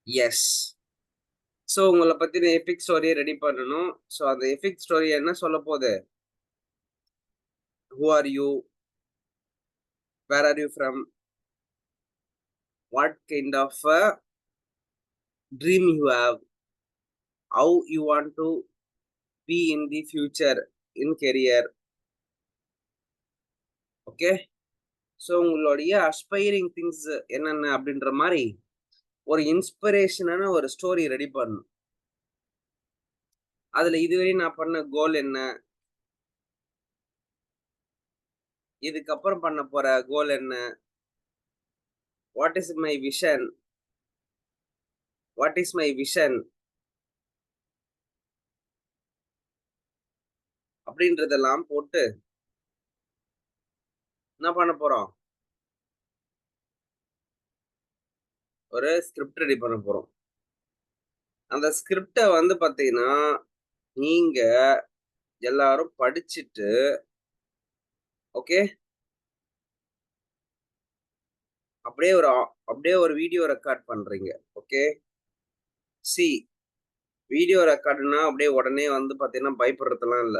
S. So உங்கள பத்தின epic ஸ்டோரிய ரெடி பண்ணணும். ஸோ அந்த எபிக் ஸ்டோரி என்ன சொல்லப்போது? Who are you? Where are you from? What kind of a dream you have? How you want to be in the future in career. Okay. So உங்களுடைய aspiring things என்னென்ன அப்படின்ற மாரி ஒரு இன்ஸ்பிரேஷனான ஒரு story ready பண்ணணும். அதுல இதுவரையும் நான் பண்ண கோல் என்ன? இதுக்கப்புறம் பண்ண போற கோல் என்ன? What is my vision? What is my vision? அப்படின்றதெல்லாம் போட்டு என்ன பண்ண போறோம்? ஒரு ஸ்கிரிப்ட் ரெடி பண்ண போறோம். அந்த ஸ்கிரிப்ட வந்து பாத்தீங்கன்னா, நீங்க எல்லாரும் படிச்சுட்டு, ஓகே, அப்படியே ஒரு வீடியோ ரெக்கார்ட் பண்றீங்க. ஓகே. சி வீடியோ ரெக்கார்டுன்னா அப்படியே உடனே வந்து பாத்தீங்கன்னா பயப்படுறதெல்லாம் இல்ல.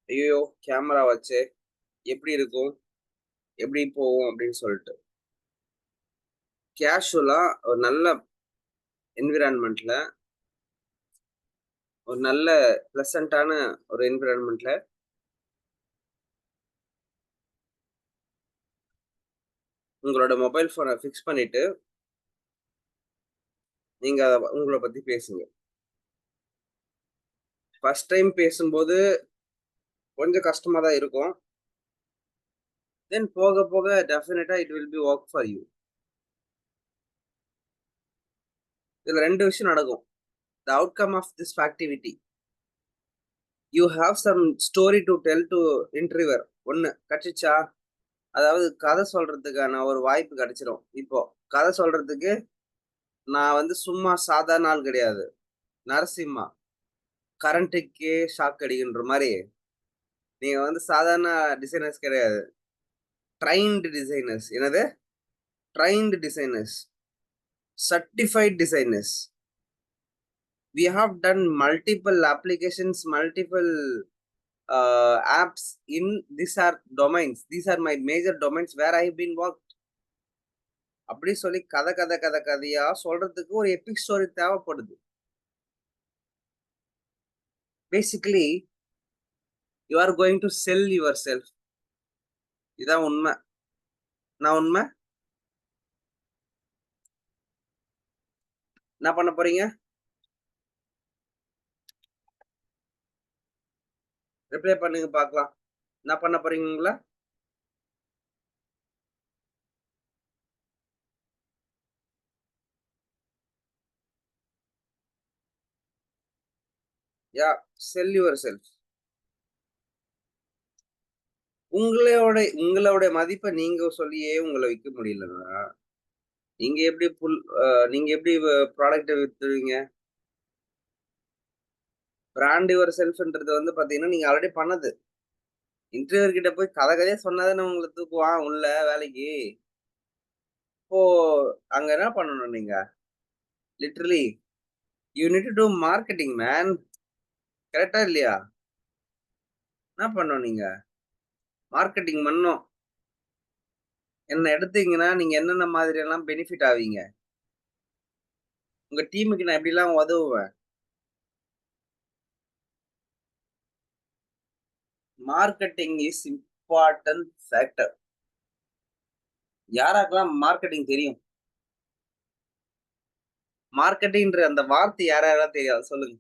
ஐயய்யோ! கேமரா வச்சே எப்படி இருக்கும்? எப்படி போகும்? அப்படின்னு சொல்லிட்டு. கேஷுவலா ஒரு நல்ல என்விரான்மென்ட்ல, ஒரு நல்ல பிளசன்ட்டான ஒரு என்விரான்மென்ட்ல உங்களோட மொபைல் ஃபோன ஃபிக்ஸ் பண்ணிட்டு, நீங்க உங்கள பத்தி பேசுங்க. ஃபர்ஸ்ட் டைம் பேசும்போது கொஞ்சம் கஷ்டமா தான் இருக்கும். தென் போக போக டெஃபினட்டா it will be work for you. இதுல 2 விஷயம் நடக்கும். The outcome of this activity. You have some story to tell to interviewer. 1 கெடச்சுச்சா? அதாவது கதை சொல்றதுக்கான ஒரு வாய்ப்பு கிடைச்சிரும். இப்போ கதை சொல்றதுக்கு நான் வந்து சும்மா சாதாரண ஆள் கிடையாது. நரசிம்மா. கரண்ட்டுக்கே ஷாக் அடிக்குன்ற மாரி, நீங்க வந்து சாதாரண டிசைனர்ஸ் கிடையாது. Trained designers. என்னது? Trained designers. Certified designers. We have done multiple applications, multiple apps in these are domains. These are my major domains where I have been worked. அப்படி சொல்லி கதையா சொல்றதுக்கு ஒரு எபிக் ஸ்டோரி தேவைப்படுது. Basically you are going to sell your self. இதான் உண்மை. நான் உண்மை. என்ன பண்ண போறீங்க? ரிப்ளை பண்ணுங்க பார்க்கலாம். என்ன பண்ண போறீங்களா? யா, செல் யுவர் செல்ஃப். உங்களோட உங்களோட மதிப்பை நீங்க சொல்லியே உங்களை விற்க முடியலன்னா நீங்க எப்படி நீங்க எப்படி ப்ராடக்ட்ட வித்துருவீங்க? பிராண்ட் யுவர் செல்ஃப்ன்றது வந்து பாத்தீங்கன்னா, நீங்க ஆல்ரெடி பண்ணது. இன்டர்வியூவர் கிட்ட போய் கதையா சொன்னா தானே உங்கள தூக்குவான் உள்ள வேலைக்கு. இப்போ அங்க என்ன பண்ணணும் நீங்க? Literally you need to do marketing man. கரெக்ட்டா இல்லையா? என்ன பண்ணணும் நீங்க? மார்க்கெட்டிங் பண்ணணும். என்ன எடுத்தீங்கன்னா, நீங்க என்னென்ன மாதிரியெல்லாம் பெனிஃபிட் ஆவீங்க? உங்க டீமுக்கு நான் எப்படிலாம் உதவுவேன்? Marketing is important factor. யாராருக்கெல்லாம் மார்க்கெட்டிங் தெரியும்? மார்க்கெட்டிங்ன்ற அந்த வார்த்தை யாரெல்லாம் தெரியாது சொல்லுங்க?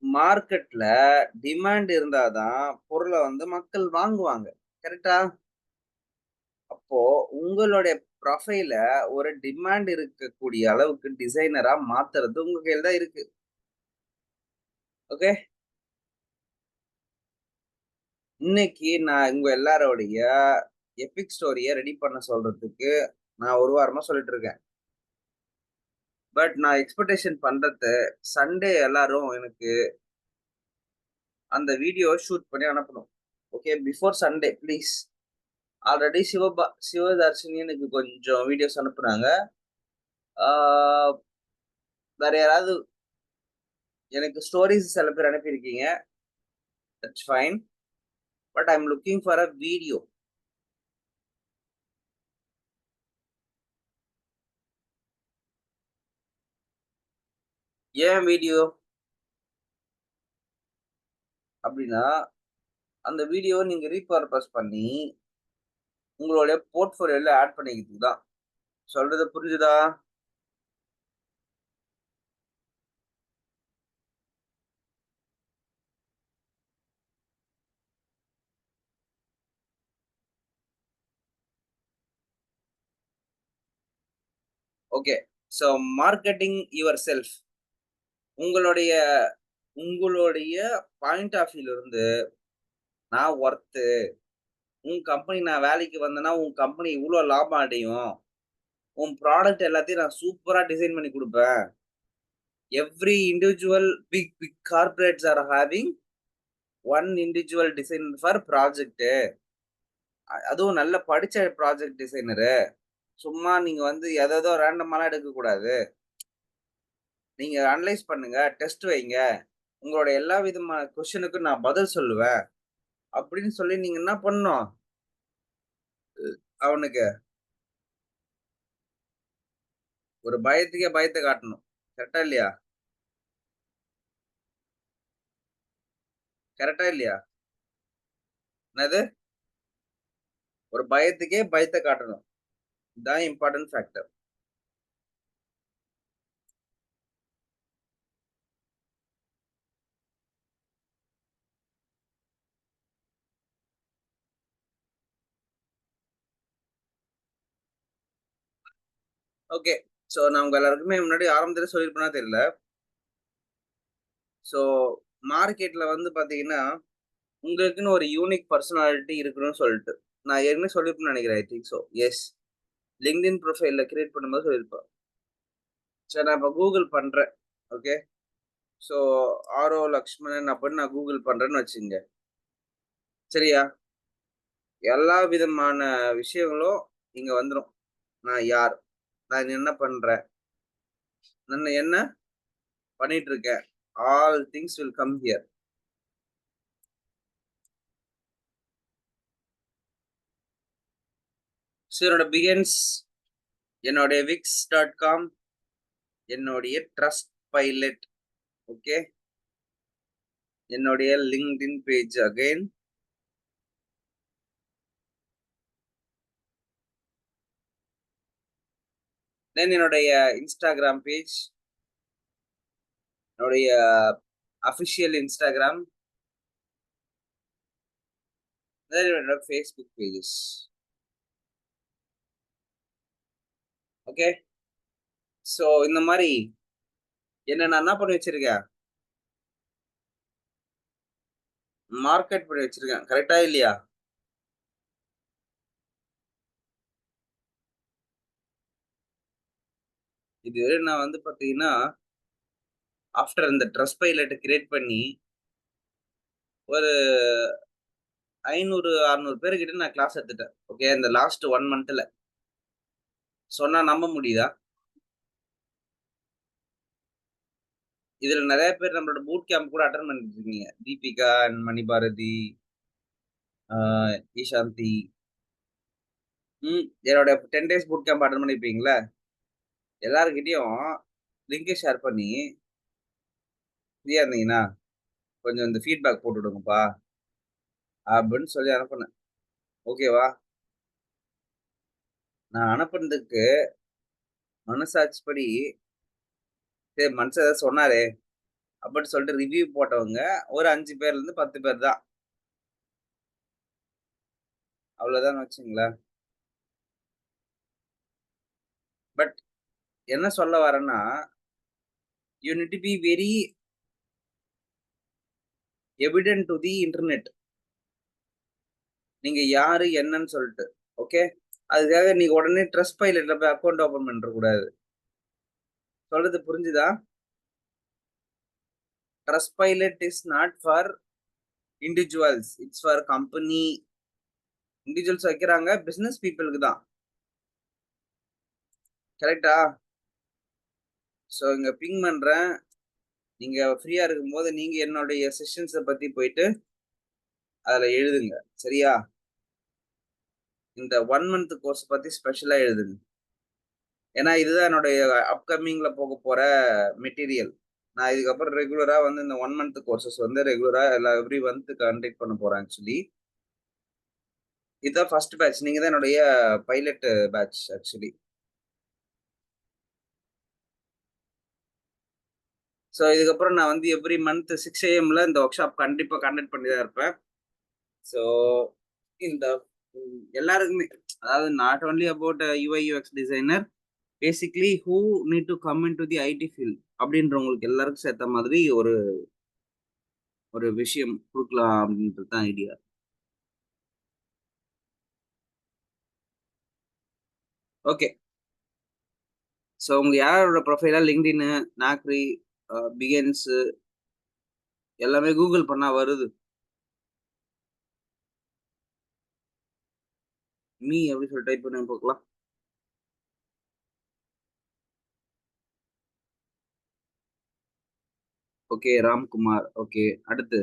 மார்க்கெட்ல டிமாண்ட் இருந்தா தான் பொருள வந்து மக்கள் வாங்குவாங்க. கரெக்ட்டா? அப்போ உங்களுடைய ப்ரொஃபைல ஒரு டிமாண்ட் இருக்கக்கூடிய அளவுக்கு டிசைனரா மாத்துறது உங்க கையில தான் இருக்கு. ஓகே. இன்னைக்கு நான் உங்க எல்லாரோடைய எபிக் ஸ்டோரிய ரெடி பண்ண சொல்றதுக்கு நான் 1 வாரமா சொல்லிட்டு இருக்கேன். பட் நான் எக்ஸ்பெக்டேஷன் பண்றது சண்டே எல்லாரும் எனக்கு அந்த வீடியோ ஷூட் பண்ணி அனுப்பணும். Okay. Before Sunday please. Already Sivadharshini எனக்கு கொஞ்சம் வீடியோஸ் அனுப்புனாங்க. வேற யாராவது எனக்கு ஸ்டோரிஸ் சில பேர் அனுப்பியிருக்கீங்க. That's fine. But I am looking for a video. ஏன் வீடியோ அப்படின்னா, அந்த வீடியோவை நீங்க ரீபர்பஸ் பண்ணி உங்களுடைய போர்ட்ஃபோலியோல ஆட் பண்ணிக்கிறதுக்கு தான். சொல்றது புரிஞ்சுதா? Okay. So marketing your self. உங்களுடைய உங்களுடைய பாயிண்ட் ஆஃப் வியூல இருந்து நான் ஒர்த்து. உன் கம்பெனி நான் வேலைக்கு வந்தேன்னா, உன் கம்பெனி இவ்ளோ லாபம் அடையும். உன் ப்ராடக்ட் எல்லாத்தையும் நான் சூப்பரா டிசைன் பண்ணி குடுப்பேன். Every individual big corporates are having one individual designer for project. அதுவும் நல்ல படிச்ச ப்ராஜெக்ட் டிசைனரு. சும்மா நீங்க வந்து எதேதோ ரேண்டமாலாம் எடுக்கக்கூடாது. நீங்க அனலைஸ் பண்ணுங்க, டெஸ்ட் வைங்க. உங்களோட எல்லா விதமான கொஸ்டினுக்கும் நான் பதில் சொல்லுவேன். அப்படின்னு சொல்லி நீங்க என்ன பண்ணணும்? அவனுக்கு ஒரு பயத்துக்கே பயத்த காட்டணும். கரெக்ட்டா இல்லையா? கரெக்ட்டா இல்லையா? என்னது? ஒரு பயத்துக்கே பயத்த காட்டணும். இதான் இம்பார்ட்டன்ட் ஃபேக்டர். ஓகே. ஸோ நான் உங்க எல்லாருக்குமே முன்னாடி ஆரம்பத்திலே சொல்லியிருப்பேனா தெரியல. ஸோ மார்க்கெட்ல வந்து பார்த்தீங்கன்னா, உங்களுக்குன்னு ஒரு யூனிக் பெர்சனாலிட்டி இருக்கணும்னு சொல்லிட்டு. நான் ஏற்கனவே சொல்லியிருப்பேன்னு நெனைக்கிறேன். I think so. Yes. LinkedIn ப்ரொஃபைல்ல கிரியேட் பண்ணும்போது சொல்லியிருப்பேன். சரி நான் இப்ப கூகுள் பண்றேன். ஓகே. ஸோ ஆர்.ஓ. லக்ஷ்மணன் அப்படின்னு நான் கூகுள் பண்றேன்னு வச்சுக்கங்க. சரியா? எல்லா விதமான விஷயங்களும் இங்க வந்துரும். நான் யார்? நான் என்ன பண்றேன்? நான் என்ன பண்ணிட்டு இருக்கேன்? All things will come here. So என்னோட பிகின்ஸ், என்னுடைய Wix.com, என்னுடைய ட்ரஸ்ட் பைலட். ஓகே. என்னுடைய LinkedIn பேஜ் அகைன். தென் என்னுடைய Instagram பேஜ், என்னுடைய அஃபிஷியல் Instagram, தென் என்னோட Facebook பேஜஸ். ஓகே. ஸோ இந்த மாரி என்ன நான் என்ன பண்ணி வச்சிருக்கேன்? மார்க்கெட் பண்ணி வச்சிருக்கேன். கரெக்ட்டா இல்லையா? இது நான் வந்து பார்த்தீங்கன்னா, ஆஃப்டர் இந்த ட்ரஸ்ட் பைலட்ட கிரியேட் பண்ணி, ஒரு 500, 600 பேருகிட்ட நான் கிளாஸ் எடுத்துட்டேன். ஓகே. இந்த லாஸ்ட் 1 மந்த்ல. சொன்னா நம்ப முடியுதா? இதுல நெறைய பேர் நம்மளோட பூட் கேம்ப் கூட அட்டெண்ட் பண்ணிட்டு இருக்கீங்க. தீபிகா அண்ட் மணிபாரதி, ஆ ஈஷாந்தி. என்னோட 10 டேஸ் பூட் கேம்ப் அட்டெண்ட் பண்ணியிருப்பீங்கள்ல, எல்லார்கிட்டயும் லிங்க்க ஷேர் பண்ணி, ஃப்ரீயா இருந்தீங்கன்னா, கொஞ்சம் இந்த ஃபீட்பேக் போட்டு விடுங்கப்பா, அப்படின்னு சொல்லி அனுப்புனேன். ஓகேவா? நான் அனுப்புனதுக்கு மனசாட்சிப்படி, சரி மனுஷன் ஏதோ சொன்னாரே, அப்படின்னு சொல்லிட்டு ரிவ்யூ போட்டவங்க ஒரு 5 பேர்லருந்து 10 பேர் தான். அவ்வளோதான்னு வச்சுக்கங்களேன். பட் என்ன சொல்ல வரேன்னா, you need to be very evident to the internet. நீங்க யாரு, என்னன்னு சொல்லிட்டு. ஓகே. அதுக்காக நீங்க உடனே ட்ரஸ்ட் பைலட்ல போய் அக்கவுண்ட் ஓப்பன் பண்ணிறக்கூடாது. சொல்றது புரிஞ்சுதா? Trust pilot is not for individuals. It's for company. Individuals வைக்கிறாங்க. பிசினஸ் பீப்பிளுக்கு தான். கரெக்ட்டா? ஸோ இங்க பிங் பண்றேன். நீங்க ஃப்ரீயா இருக்கும்போது நீங்க என்னுடைய செஷன்ஸ பத்தி போயிட்டு அதுல எழுதுங்க. சரியா? இந்த 1 மந்த் கோர்ஸ் பத்தி ஸ்பெஷலா எழுதுங்க. ஏன்னா இதுதான் என்னுடைய அப்கமிங்ல போகப்போற மெட்டீரியல். நான் இதுக்கப்புறம் ரெகுலரா வந்து இந்த 1 மந்த் கோர்ஸஸ் வந்து ரெகுலரா எவ்ரி மந்த் கண்டக்ட் பண்ண போறேன் ஆக்சுவலி. இதுதான் ஃபர்ஸ்ட் பேட்ச். நீங்க தான் என்னுடைய பைலட் பேட்ச் ஆக்சுவலி. ஸோ இதுக்கப்புறம் நான் வந்து எவ்ரி மந்த் 6 ஏஎம்ல இந்த ஒர்க் ஷாப் கண்டிப்பா கண்டக்ட் பண்ணி தான் இருப்பேன். ஸோ இந்த எல்லாருக்குமே அதாவது not only about UI UX designer basically who need to come in to the IT field அப்படின்றவங்களுக்கு எல்லாருக்கும் சேர்த்த மாதிரி ஒரு ஒரு விஷயம் குடுக்கலாம் அப்படின்றது தான் ஐடியா. ஓகே. ஸோ உங்க யாரோட ப்ரொஃபைலா LinkedIn, Naukri, Behance எல்லாமே கூகுள் பண்ணா வருது. மீ அப்படின்னு சொல்லி டைப் பண்ணி பார்க்கலாம். ஓகே. ராம்குமார். ஓகே. அடுத்து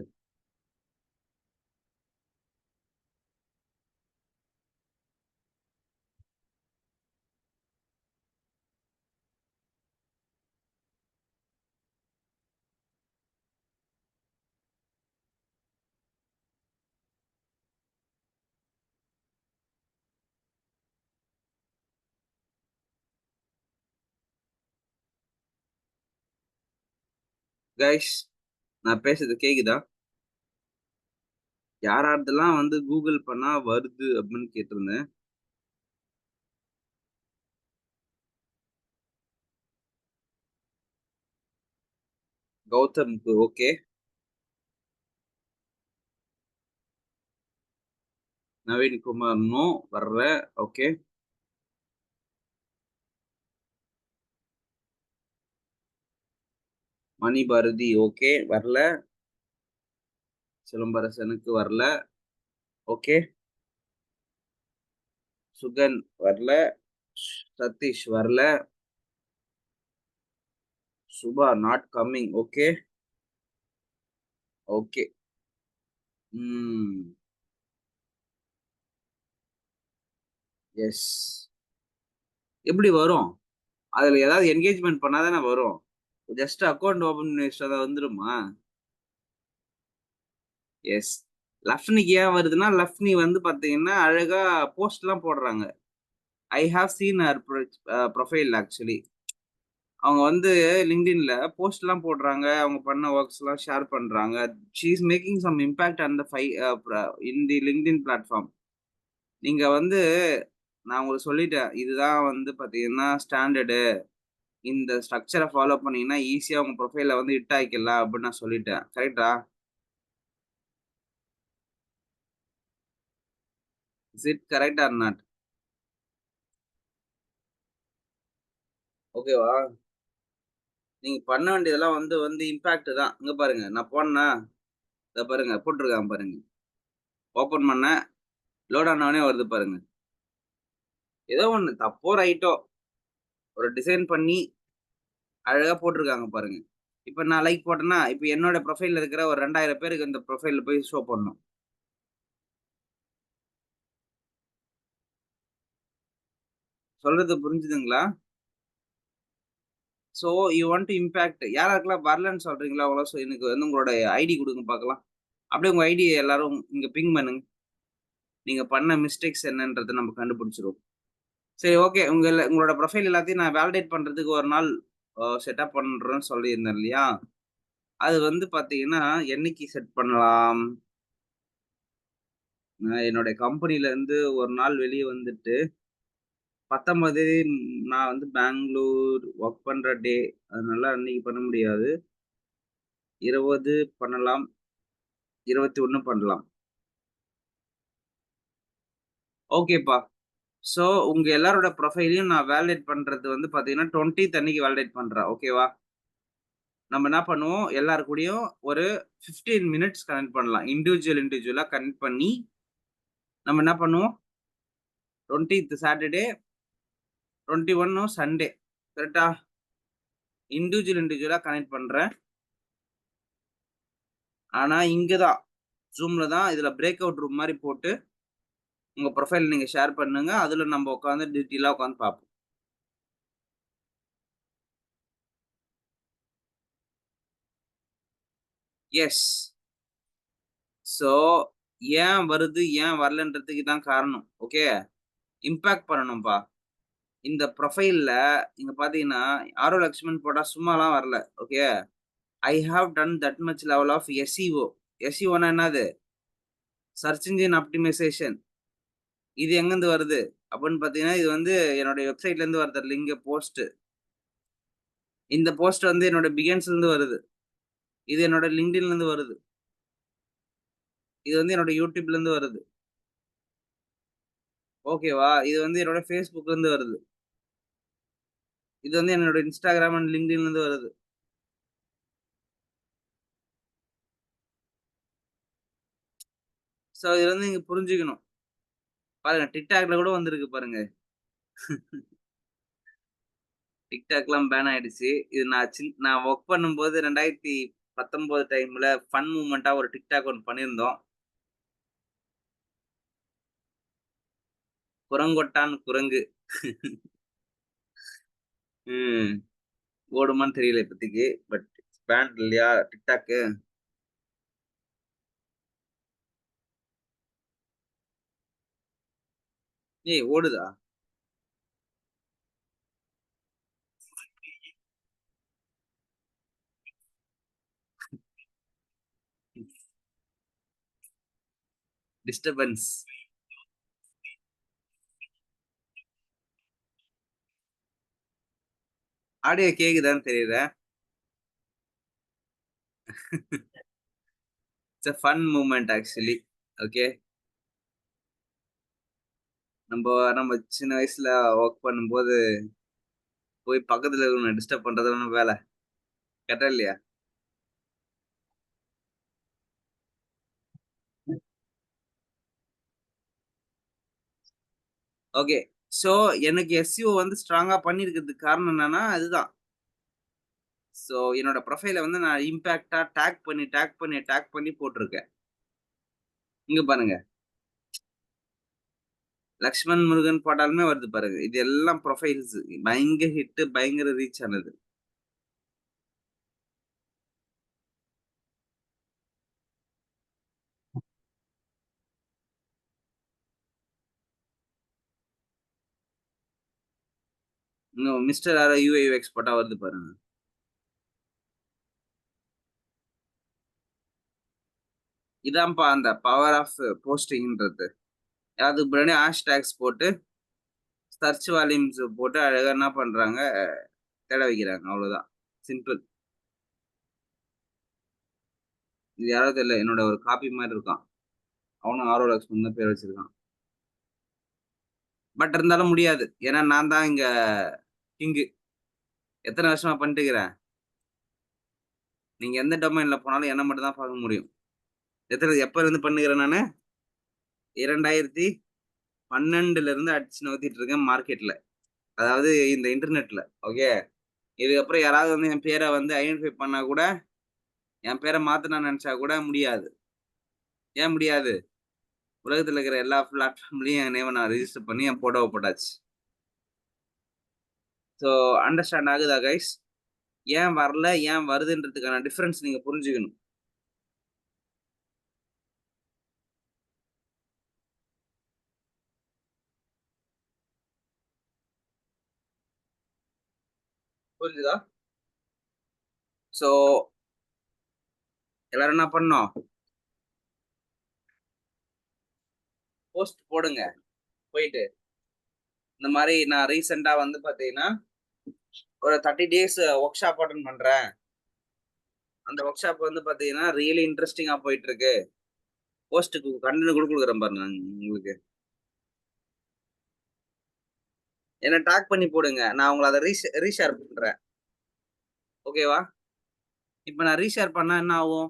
கைஸ் நான் பேசுறது கேக்குதா? யாரார்தெல்லாம் வந்து கூகுள் பண்ணா வருது அப்படின்னு கேட்டிருந்தேன். கௌதம்க்கு ஓகே. நவீன்குமார் நோ வர்ற. ஓகே. மணிபாரதி ஓகே வரல. சிலம்பரசனுக்கு வரல. ஓகே. சுகன் வரல. சதீஷ் வரல. Subha not coming. Okay. Okay. ம். எஸ். எப்படி வரும்? அதுல ஏதாவது என்கேஜ்மென்ட் பண்ணா தானே வரும். ஜஸ்ட் அக்கவுண்ட் ஓப்பன் பண்ணி வச்சா வந்துருமா? எஸ். லஃப்னிக்கு ஏன் வருதுன்னா, லஃப்னி வந்து பாத்தீங்கன்னா, அழகா போஸ்ட்லாம் போடுறாங்க. I have seen her profile actually. அவங்க வந்து LinkedInல போஸ்ட்லாம் போடுறாங்க. அவங்க பண்ண வொர்க்ஸ்லாம் ஷேர் பண்றாங்க. She is making some impact on the in the LinkedIn platform. நீங்க வந்து நான் உங்களுக்கு சொல்லிட்டேன். இதுதான் வந்து பாத்தீங்கன்னா ஸ்டாண்டர்டு. இந்த ஸ்ட்ரக்சர ஃபாலோ பண்ணீங்கன்னா, ஈஸியா உங்க ப்ரொஃபைல வந்து ஹிட் ஆக்கிடலாம் அப்படின்னு நான் சொல்லிட்டேன். கரெக்ட்டா? Is it correct R not? ஓகேவா? நீங்க பண்ண வேண்டியதெல்லாம் வந்து வந்து இம்பாக்ட் தான். இங்க பாருங்க. நான் போனேனா, இதோ பாருங்க போட்டுருக்கான் பாருங்க. ஓப்பன் பண்ணேன். லோட் ஆன உடனே வருது பாருங்க. ஏதோ ஒண்ணு தப்போ, ரைட்டோ ஒரு டிசைன் பண்ணி அழகா போட்டுருக்காங்க பாருங்க. இப்ப நான் லைக் போட்டேன்னா, இப்ப என்னோட ப்ரொஃபைல்ல இருக்கிற ஒரு 2000 பேருக்கு இந்த ப்ரொஃபைல்ல போய் ஷோ பண்ணணும். சொல்றது புரிஞ்சுதுங்களா? So you want to impact யாராருக்கெல்லாம் வரலன்னு சொல்றீங்களோ, அவங்களாம் எனக்கு வந்து உங்களோட ஐடி குடுங்க பார்க்கலாம். அப்படியே உங்க ஐடிய எல்லாரும் இங்க பிங் பண்ணுங்க. நீங்க பண்ண மிஸ்டேக்ஸ் என்னன்றத நம்ம கண்டுபிடிச்சுருவோம். சரி ஓகே. உங்களோட ப்ரொஃபைல் எல்லாத்தையும் நான் வேலிடேட் பண்றதுக்கு ஒரு நாள் செட்டப் பண்றேன்னு சொல்லியிருந்தேன் இல்லையா? அது வந்து பார்த்தீங்கன்னா, என்னைக்கு செட் பண்ணலாம்? நான் என்னுடைய கம்பெனில இருந்து ஒரு நாள் வெளிய வந்துட்டு 19 நான் வந்து பெங்களூர் வொர்க் பண்ற டே. அதனால அன்னைக்கு பண்ண முடியாது. 20 பண்ணலாம். 21 பண்ணலாம். ஓகேப்பா. ஸோ உங்க எல்லாரோட ப்ரொஃபைலையும் நான் வேலிடேட் பண்றது வந்து பார்த்தீங்கன்னா, 20த் அன்னைக்கு வேலிடேட் பண்றேன். ஓகேவா? நம்ம என்ன பண்ணுவோம், எல்லார் கூடயும் ஒரு 15 மினிட்ஸ் கனெக்ட் பண்ணலாம். இண்டிவிஜுவலா கனெக்ட் பண்ணி, நம்ம என்ன பண்ணுவோம்? 20th Saturday, 21 Sunday. கரெக்ட்டா? இண்டிவிஜுவலா கனெக்ட் பண்றேன். ஆனா இங்க தான், Zoomல தான் இதுல பிரேக் அவுட் ரூம் மாரி போட்டு, உங்க ப்ரொஃபைல் நீங்க ஷேர் பண்ணுங்க. அதுல நம்ம உட்கார்ந்து டீட்டெயிலா உட்கார்ந்து பார்ப்போம். எஸ். ஸோ ஏன் வருது, ஏன் வரலன்றதுக்கு இதான் காரணம். ஓகே. இம்பாக்ட் பண்ணணும்பா. இந்த ப்ரொஃபைல்ல நீங்க பார்த்தீங்கன்னா, ஆரோ லக்ஷ்மன் போட்டா சும்மாலாம் வரல. Okay. I have done that much level of SEO. எஸ்இஓன்னா என்னது? Search engine optimisation. இது எங்கருந்து வருது? அப்படின்னு பார்த்தீங்கன்னா, இது வந்து என்னுடைய வெப்சைட்ல இருந்து வருது லிங்க் போஸ்ட். இந்த போஸ்ட் வந்து என்னோட பிஹேன்ஸ்ல இருந்து வருது. இது என்னோட லிங்க்டின்ல இருந்து வருது. இது வந்து என்னோட யூடியூப்ல இருந்து வருது. ஓகேவா? இது வந்து என்னோட Facebookல இருந்து வருது. இது வந்து என்னோட Instagram அண்ட் LinkedInல இருந்து வருது. ஸோ இதுல இருந்து நீங்க புரிஞ்சுக்கணும். பாருங்க TikTokல கூட வந்திருக்கு பாருங்க. TikTokலாம் பேன் ஆயிடுச்சு. இது நான் வொர்க் பண்ணும்போது 2019 டைம்ல ஃபன் மூவ்மென்ட்டா ஒரு TikTok ஒண்ணு பண்ணியிருந்தோம். குரங்கொட்டான் குரங்கு. ம். ஓடுமான்னு தெரியல இப்பதைக்கு. பட் பேண்ட் இல்லையா TikTok. ஏய் ஓடுதா? டிஸ்டர்பன்ஸ். ஆடியோ கேக்குதான்னு தெரியல. It's a fun movement actually. Okay. நம்ப நம்ம சின்ன வயசுல வொர்க் பண்ணும்போது, போய் பக்கத்துல இருக்கவங்கள டிஸ்டர்ப் பண்றது தான வேல. கரெக்ட்டா இல்லையா? ஓகே. ஸோ எனக்கு எஸ்இஓ வந்து ஸ்ட்ராங்கா பண்ணியிருக்கிறதுக்கு காரணம் என்னன்னா, அதுதான். ஸோ என்னோட ப்ரொஃபைல வந்து நான் இம்பாக்ட்டா டேக் பண்ணி போட்டுருக்கேன். இங்க பாருங்க. லக்ஷ்மன் முருகன் போட்டாலுமே வருது பாருங்க. இது எல்லாம் ப்ரொஃபைல்ஸ். பயங்கர ஹிட், பயங்கர ரீச் ஆனது. இன்னும் மிஸ்டர் ஆரோ யுஐ யுஎக்ஸ் போட்டா வருது பாருங்க. இதான்ப்பா அந்த பவர் ஆஃப் போஸ்டிங்ன்றது. அதுக்கு முன்னாடி ஹேஷ்டேக்ஸ் போட்டு, சர்ச் வால்யூம்ஸ் போட்டு அழகா என்ன பண்றாங்க, தேட வைக்கிறாங்க. அவ்வளோதான். சிம்பிள். இது யாரோ தெரியல. என்னோட ஒரு காப்பி மாரி இருக்கான். அவனும் ஆரோ லக்ஷ்மன் தான் பேர் வச்சிருக்கான். பட் இருந்தாலும் முடியாது. ஏன்னா நான் தான் இங்க கிங்கு. எத்தன வருஷமா பண்ணிட்டுருக்கிறேன். நீங்க எந்த டொமைன்ல போனாலும் என்ன மட்டும் தான் பார்க்க முடியும். எப்ப இருந்து பண்ணுகிறேன் நானு? 2012ல இருந்து அடிச்சு நவுத்திட்டு இருக்கேன் மார்க்கெட்ல. அதாவது இந்த இன்டர்நெட்ல. ஓகே. இதுக்கப்புறம் யாராவது வந்து என் பேர வந்து ஐடென்டிஃபை பண்ணா கூட, என் பேர மாத்தணும்னு நெனச்சா கூட முடியாது. ஏன் முடியாது? உலகத்துல இருக்கிற எல்லா பிளாட்ஃபார்ம்லயும் என் நேம நான் ரிஜிஸ்டர் பண்ணி என் ஃபோட்டோவ போட்டாச்சு. ஸோ அண்டர்ஸ்டாண்ட் ஆகுதா கைஸ்? ஏன் வரல, ஏன் வருதுன்றதுக்கான டிஃபரன்ஸ் நீங்க புரிஞ்சுக்கணும். புரிஞ்சுதா? ஸோ எல்லாரும் என்ன பண்ணணும்? போஸ்ட் போடுங்க. போயிட்டு. இந்த மாரி நான் ரீசென்ட்டா வந்து பாத்தீங்கன்னா, ஒரு 30 டேஸ் வொர்க் ஷாப் அட்டெண்ட் பண்றேன். அந்த வொர்க் ஷாப் வந்து பாத்தீங்கன்னா, ரியலி இன்ட்ரஸ்டிங்கா போயிட்டு இருக்கு. போஸ்ட்டுக்கு கன்டென்ட் கூட குடுக்குறேன் பாருங்க நான் உங்களுக்கு. என்ன டாக் பண்ணி போடுங்க. நான் உங்கள அத ரீஷேர் பண்றேன். ஓகேவா? இப்ப நான் ரீஷேர் பண்ணா என்ன ஆகும்?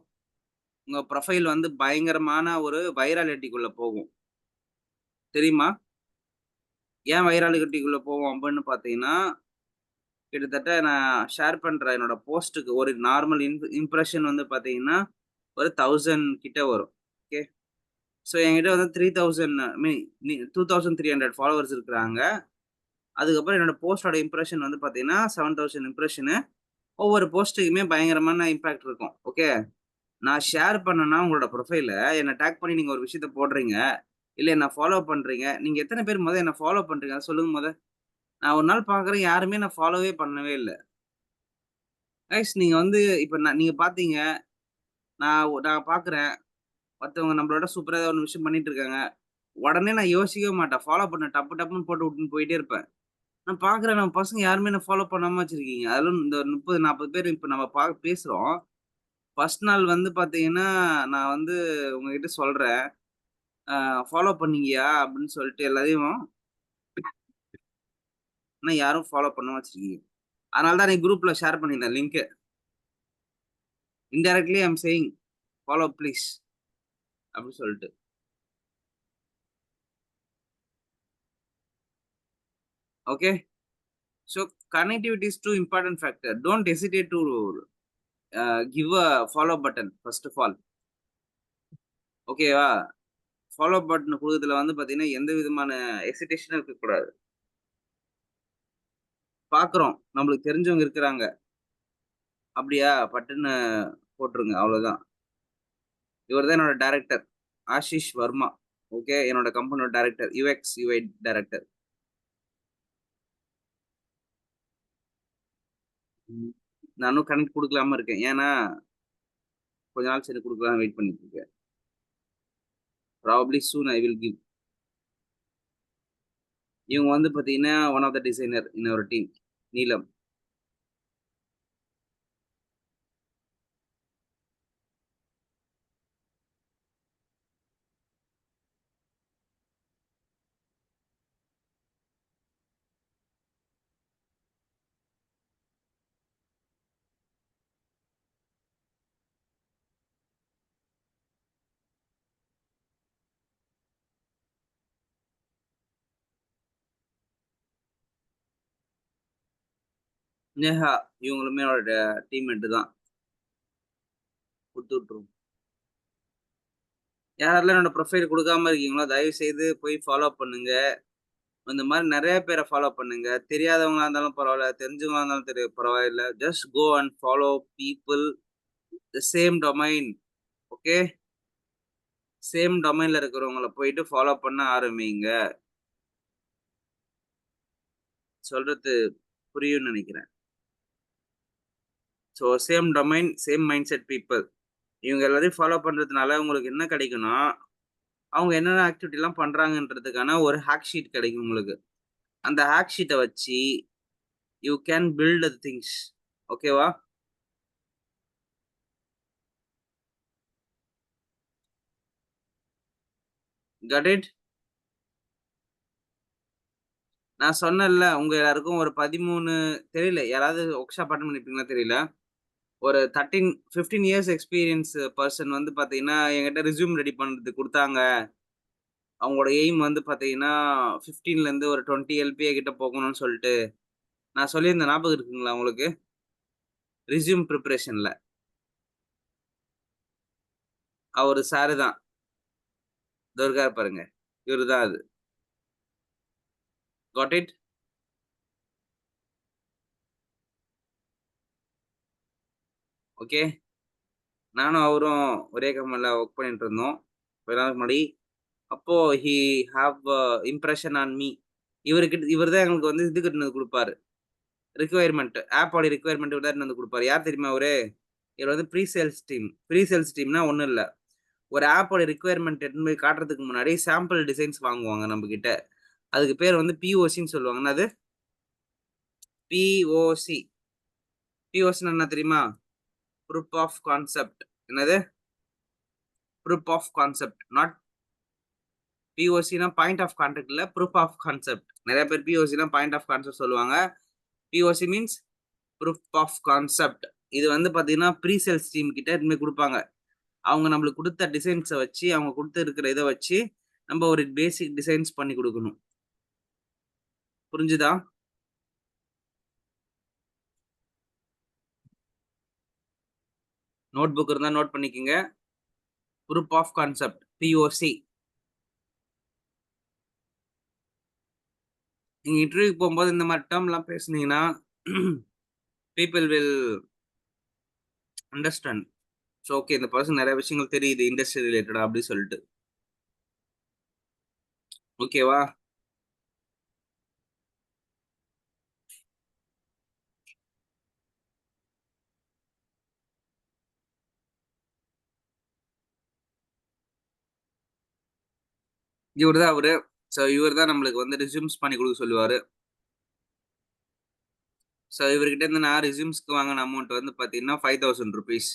உங்க ப்ரொஃபைல் வந்து பயங்கரமான ஒரு வைராலிட்டிக்குள்ள போகும். தெரியுமா? ஏன் வைராலிட்டிக்குள்ள போவோம் அப்படின்னு பார்த்தீங்கன்னா, கிட்டத்தட்ட நான் ஷேர் பண்ற என்னோட போஸ்ட்டுக்கு ஒரு நார்மல் இம்ப்ரஷன் வந்து பார்த்தீங்கன்னா, ஒரு 1000 கிட்ட வரும். ஓகே. ஸோ என்கிட்ட வந்து 3000 2300 ஃபாலோவர்ஸ் இருக்கிறாங்க. அதுக்கப்புறம் என்னோட போஸ்ட்டோட இம்ப்ரஷன் வந்து பார்த்தீங்கன்னா, 7000 இம்ப்ரஷனு. ஒவ்வொரு போஸ்ட்டுக்குமே பயங்கரமான இம்பாக்ட் இருக்கும். ஓகே. நான் ஷேர் பண்ணேன்னா உங்களோட ப்ரொஃபைல என்ன டேக் பண்ணி நீங்க ஒரு விஷயத்த போடுறீங்க. இல்ல என்ன ஃபாலோ பண்றீங்க. நீங்க எத்தன பேர் என்ன ஃபாலோ பண்றீங்க? அத சொல்லுங்க மொத. நான் ஒரு நாள் பார்க்குறேன் யாருமே என்ன ஃபாலோவே பண்ணவே இல்ல. கைஸ் நீங்க வந்து இப்ப நீங்க பார்த்தீங்க. நான் பார்க்குறேன். மத்தவங்க நம்மளோட சூப்பரா ஏதோ ஒரு விஷயம் பண்ணிட்டு இருக்காங்க. உடனே நான் யோசிக்கவே மாட்டேன். ஃபாலோ பண்ண டப்பு டப்புன்னு போட்டு விட்டுன்னு போயிட்டே இருப்பேன். நான் பார்க்குறேன் நம்ம பசங்க யாருமே என்ன ஃபாலோ பண்ணாம வச்சிருக்கீங்க. அதிலும் இந்த 30, 40 பேர் இப்ப நம்ம பேசுறோம். ஃபர்ஸ்ட் நாள் வந்து பார்த்தீங்கன்னா, நான் வந்து உங்ககிட்ட சொல்றேன். ஃபாலோ பண்ணீங்கயா? அப்படின்னு சொல்லிட்டு எல்லாரையும் ஆனா யாரும் ஃபாலோ பண்ணாம வச்சிருக்கீங்க. அதனால தான் அன்னைக்கு குரூப்ல ஷேர் பண்ணியிருந்தேன் லிங்க்கு. Indirectly I am saying follow please அப்படின்னு சொல்லிட்டு. Okay. So connectivity is too important factor. Don't hesitate to give a follow button first of all. ஓகேவா? ஃபாலோ பட்டன் குடுக்கறதுல வந்து பார்த்தீங்கன்னா, எந்த விதமான ஹெசிடேஷனும் இருக்கக்கூடாது. பார்க்குறோம். நம்மளுக்கு தெரிஞ்சவங்க இருக்கிறாங்க. அப்படியா? பட்டுன்னு போட்டுருங்க. அவ்வளோதான். இவர் தான் என்னோட டைரக்டர். ஆஷிஷ் வர்மா. ஓகே. என்னோட கம்பெனியோட டைரக்டர். UX, UI director. ம். நானும் கனெக்ட் குடுக்கலாம இருக்கேன். ஏன்னா, கொஞ்ச நாள் சரி குடுக்கலாம்னு வெயிட் பண்ணிட்டு இருக்கேன். Probably soon I will give. இவங்க வந்து பார்த்தீங்கன்னா, one of the designer in our team. Neelam. Neha இவங்களுமே அவரோட டீம்மேட் தான். குடுத்து விட்டுருவோம். யாரெல்லாம் என்னோட ப்ரொஃபைல் குடுக்காம இருக்கீங்களோ, தயவு செய்து போய் ஃபாலோ பண்ணுங்க. இந்த மாரி நெறைய பேர ஃபாலோ பண்ணுங்க. தெரியாதவங்களா இருந்தாலும் பரவால்ல, தெரிஞ்சவங்களா இருந்தாலும் பரவாயில்ல. Just go and follow people the same domain. Okay. Same டொமைன்ல இருக்கிறவங்கள போயிட்டு ஃபாலோ பண்ண ஆரம்பிங்க. சொல்றது புரியும்னு நெனைக்கிறேன். So same domain, same mindset people. இவங்க எல்லாரையும் ஃபாலோ பண்றதுனால உங்களுக்கு என்ன கிடைக்கும்னா, அவங்க என்னென்ன ஆக்டிவிட்டிலாம் பண்றாங்கன்றதுக்கான ஒரு ஹேக் ஷீட் கிடைக்கும் உங்களுக்கு. அந்த ஹேக் ஷீட்ட வச்சு யூ கேன் பில்ட் திங்ஸ். ஓகேவா? Got it? நான் சொன்னேன்ல, உங்க எல்லாருக்கும் ஒரு 13 தெரியல. யாராவது ஒர்க் ஷாப் அட்டெண்ட் பண்ணியிருப்பீங்களா தெரியல. ஒரு 15 இயர்ஸ் எக்ஸ்பீரியன்ஸ் பெர்சன் வந்து பார்த்தீங்கன்னா, என்கிட்ட ரெஸ்யூம் ரெடி பண்றதுக்கு குடுத்தாங்க. அவங்களோட எய்ம் வந்து பார்த்தீங்கன்னா, 15லருந்து ஒரு 20 எல்பிஏ கிட்ட போகணும்னு சொல்ட்டு, நான் சொல்லியிருந்தேன் ஞாபகம் இருக்குங்களா உங்களுக்கு? ரெஸ்யூம் பிரிப்பரேஷன்ல. அவரு சாரு தான். இதோ இருக்காரு பாருங்க. இவரு தான் அது. Got it? ஓகே. நானும் அவரும் ஒரே கம்பெனில ஒர்க் பண்ணிட்டு இருந்தோம். கொஞ்ச நாளுக்கு முன்னாடி. அப்போ he have impression on me. இவர் தான் எங்களுக்கு வந்து இது கட்டுனது குடுப்பாரு. ரிக்வயர்மென்ட். ஆப்போட ரிக்வயர்மென்ட் இவர் தான் எடுத்துட்டு வந்து குடுப்பாரு. யார் தெரியுமா அவரு? இவர் வந்து pre sales team. Pre sales டீம்னா ஒண்ணும் இல்ல. ஒரு ஆப்போட ரிக்வயர்மென்ட் எடுத்துன்னு போய் காட்டுறதுக்கு முன்னாடி சாம்பிள் டிசைன்ஸ் வாங்குவாங்க நம்மகிட்ட. அதுக்கு பேர் வந்து பிஓசின்னு சொல்லுவாங்க. என்னது? பிஓசி. பிஓசின்னா என்ன தெரியுமா? Proof of concept. என்னது? Proof of concept. நாட் பிஓசின்னா பாயிண்ட் ஆஃப் கான்டாக்ட் இல்ல. Proof of concept. நெறைய பேர் பிஓசின்னா பாயிண்ட் ஆஃப் கான்செப்ட் சொல்லுவாங்க. POC means proof of concept. இது வந்து பார்த்தீங்கன்னா, ப்ரீ சேல்ஸ் டீம் கிட்ட எடுத்துன்னு போய் குடுப்பாங்க. அவங்க நம்மளுக்கு குடுத்த டிசைன்ஸ வச்சு, அவங்க குடுத்து இருக்கிற இத வச்சு, நம்ம ஒரு பேசிக் டிசைன்ஸ் பண்ணி குடுக்கணும். புரிஞ்சுதா? நோட் புக் இருந்தா நோட் பண்ணிக்கங்க. Proof of concept POC. நீங்க இன்டர்வியூக்கு போம்போது இந்த மாரி டெர்ம்லாம் பேசுனீங்கன்னா, people will understand. So okay இந்த பெர்சன் நெறைய விஷயங்கள் தெரியுது இண்டஸ்ட்ரி ரிலேட்டடா அப்டி சொல்லிட்டு. ஓகேவா? இவரு தான் அவரு. சோ இவரு தான் நம்மளுக்கு வந்து ரெஸ்யூம்ஸ் பண்ணி குடுக்க சொல்லுவாரு. சோ இவர்கிட்ட இருந்து நான் ரெஸ்யூம்ஸ்க்கு வாங்குன அமௌண்ட் வந்து பார்த்தீங்கன்னா, ₹5000.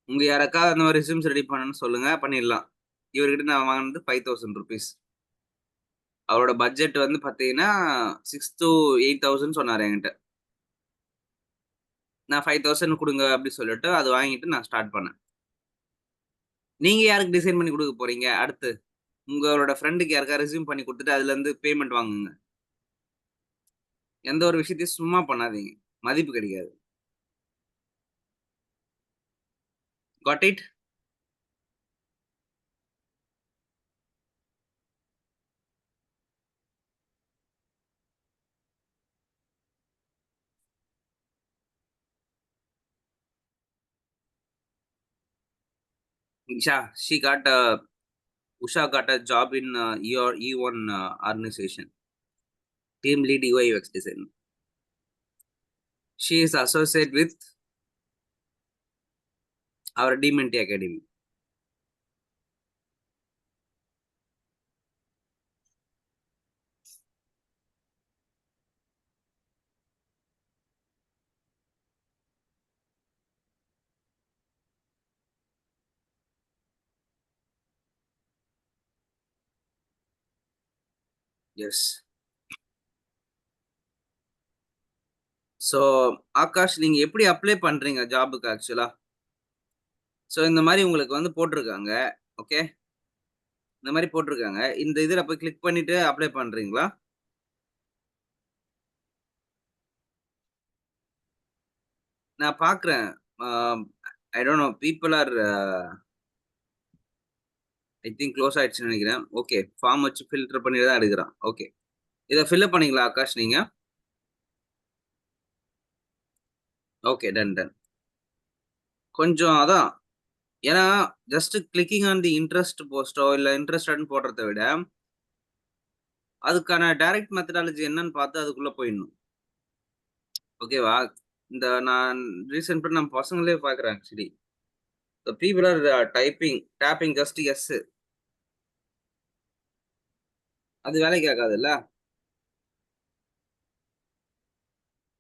உங்க யாருக்காவது அந்த மாரி ரெஸ்யூம்ஸ் ரெடி பண்ணணும்னு சொல்லுங்க, பண்ணிடலாம். இவர்கிட்ட நான் வாங்குனது ₹5000. அவரோட பட்ஜெட் வந்து பார்த்தீங்கன்னா, 6,000 to 8,000 சொன்னாரு என்கிட்ட. நான் 5,000 குடுங்க அப்டி சொல்லிட்டு, அத வாங்கிட்டு நான் ஸ்டார்ட் பண்ணேன். நீங்க யாருக்கு டிசைன் பண்ணி குடுக்க போறீங்க அடுத்து? உங்களோட ஃப்ரெண்டுக்கு யாருக்கா ரெஸ்யூம் பண்ணி குடுத்துட்டு, அதுலருந்து பேமெண்ட் வாங்குங்க. எந்த ஒரு விஷயத்தையும் சும்மா பண்ணாதீங்க. மதிப்பு கிடைக்காது. Got it? Isha, she got a Usha got a job in your E1 organization, team lead UI UX design. She is associate with our Dementi Academy. Yes. So, Akash நீங்க எப்படி அப்ளை பண்றீங்க ஜாப்க்கு ஆக்சுவலா? சோ இந்த மாரி உங்களுக்கு வந்து போட்டுருக்காங்க. ஓகே. இந்த மாரி போட்டுருக்காங்க. இந்த இதுல போய் கிளிக் பண்ணிட்டு அப்ளை பண்றீங்களா? நான் பார்க்குறேன். Ah I don't know people are I think close ஆயிடுச்சுன்னு நெனைக்கிறேன். ஓகே. ஃபார்ம் வச்சு ஃபில்டர் பண்ணி தான் எடுக்குறான். ஓகே. இத ஃபில் அப் பண்ணீங்களா ஆகாஷ் நீங்க? ஓகே. Done, done. கொஞ்சம் அதான். ஏன்னா, just clicking on the interest போஸ்ட்டோ, இல்ல இன்ட்ரஸ்டட்ன்னு போடுறத விட, அதுக்கான டைரக்ட் மெத்தடாலஜி என்னன்னு பார்த்து அதுக்குள்ள போயிடணும். ஓகேவா? இந்த நான் ரீசென்ட்டா நம்ம பசங்களே பார்க்குறேன் actually. The people are topping just yes. அது வேலைக்கு ஆகாதுல்ல.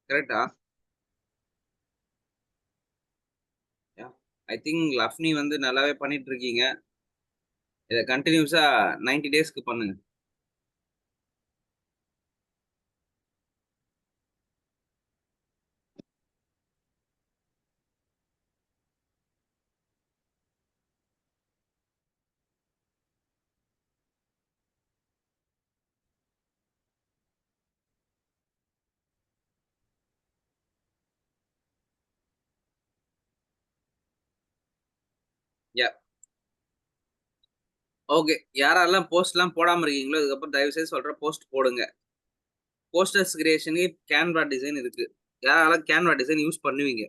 கரெக்ட்டா? யாஹ்! ஐ திங்க் லஃப்னி வந்து நல்லாவே பண்ணிட்டு இருக்கீங்க. இத கன்டினியூஸா 90 டேஸ்க்கு பண்ணுங்க. யாஹ்! ஓகே. யாரெல்லாம் போஸ்ட்லாம் போடாம இருக்கீங்களோ, இதுக்கப்புறம் தயவு செய்து சொல்றேன் போஸ்ட் போடுங்க. போஸ்டர்ஸ் கிரியேஷனுக்கு கேன்வா டிசைன் இருக்கு. யாரெல்லாம் கேன்வா டிசைன் யூஸ் பண்ணுவீங்க?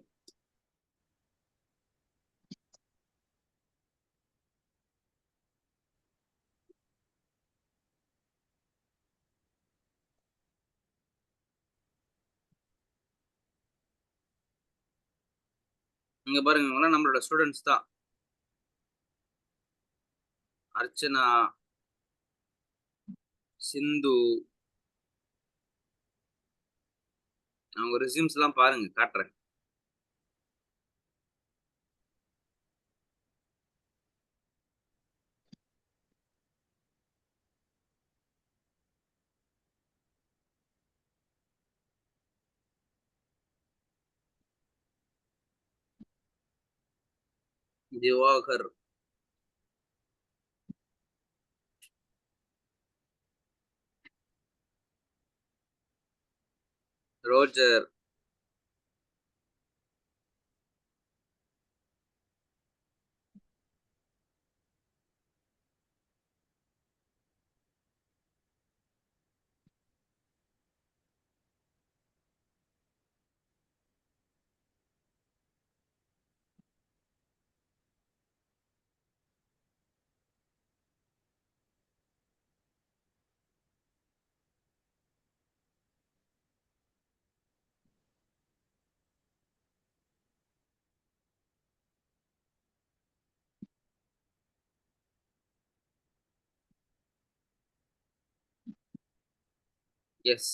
இங்க பாருங்க இவங்கலாம் நம்மளோட ஸ்டூடண்ட்ஸ் தான். அர்ச்சனா, சிந்து அவங்க ரெஸ்யூம்ஸ்லாம் பாருங்க காட்டுறேன். திவாகர். ரோஜர். எஸ்.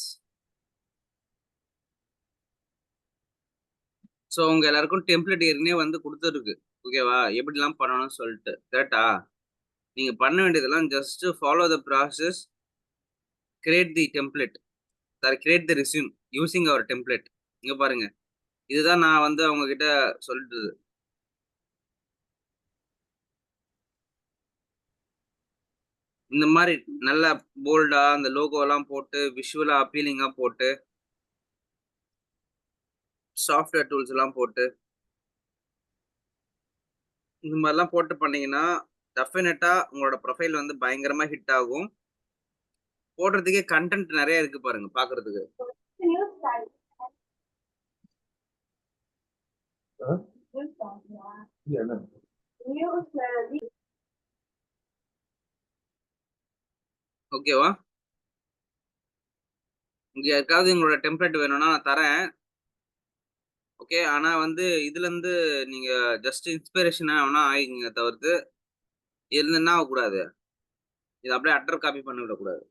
ஸோ உங்க எல்லாருக்கும் டெம்ப்ளேட் ஏற்கனவே வந்து குடுத்துருக்கு. ஓகேவா? எப்படிலாம் பண்ணணும்னு சொல்லிட்டு. கரெக்ட்டா? நீங்க பண்ண வேண்டியதெல்லாம் just follow the process, create the template, sorry create the resume using our template. இங்க பாருங்க. இதுதான் நான் வந்து அவங்க கிட்ட சொல்லிட்டது. இந்த மாரி நல்லா போல்டா அந்த லோகோலாம் போட்டு, விஷுவலா அப்பீலிங்கா போட்டு, சாஃப்ட்வேர் டூல்ஸ்லாம் போட்டு, இந்த மாரிலாம் போட்டு பண்ணீங்கன்னா, டெஃபினட்டா உங்களோட ப்ரொஃபைல் வந்து பயங்கரமா ஹிட் ஆகும். போடுறதுக்கே கன்டென்ட் நெறைய இருக்கு பாருங்க பாக்குறதுக்கு. ஓகேவா? இங்க யாருக்காவது எங்களோட டெம்ப்ளேட் வேணும்னா நான் தரேன். ஓகே. ஆனா வந்து இதுலருந்து நீங்க ஜஸ்ட் இன்ஸ்பிரேஷனா வேணா ஆயிக்கங்க தவிர்த்து, இதுலருந்து என்ன ஆகக்கூடாது? இத அப்படியே அட்டர் காப்பி பண்ணி விடக்கூடாது.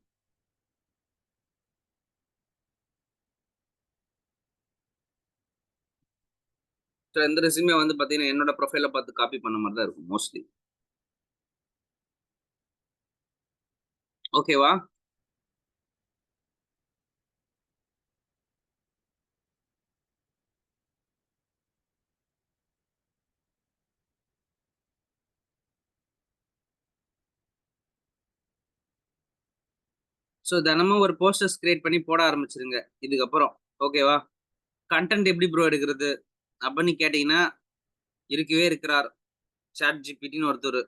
ஸோ இந்த ரெஸ்யூமே வந்து பாத்தீங்கன்னா, என்னோட ப்ரொஃபைல பாத்து காப்பி பண்ண மாரி தான் இருக்கும் மோஸ்ட்லி. ஓகேவா? ஸோ தினமும் ஒரு போஸ்டர்ஸ் கிரியேட் பண்ணி போட ஆரம்பிச்சுருங்க இதுக்கப்புறம். ஓகேவா? கன்டென்ட் எப்படி ப்ரோ எடுக்குறது? அப்படின்னு கேட்டீங்கன்னா, இருக்கவே இருக்கிறார். சாட் ஜிபிடின்னு ஒருத்தரு.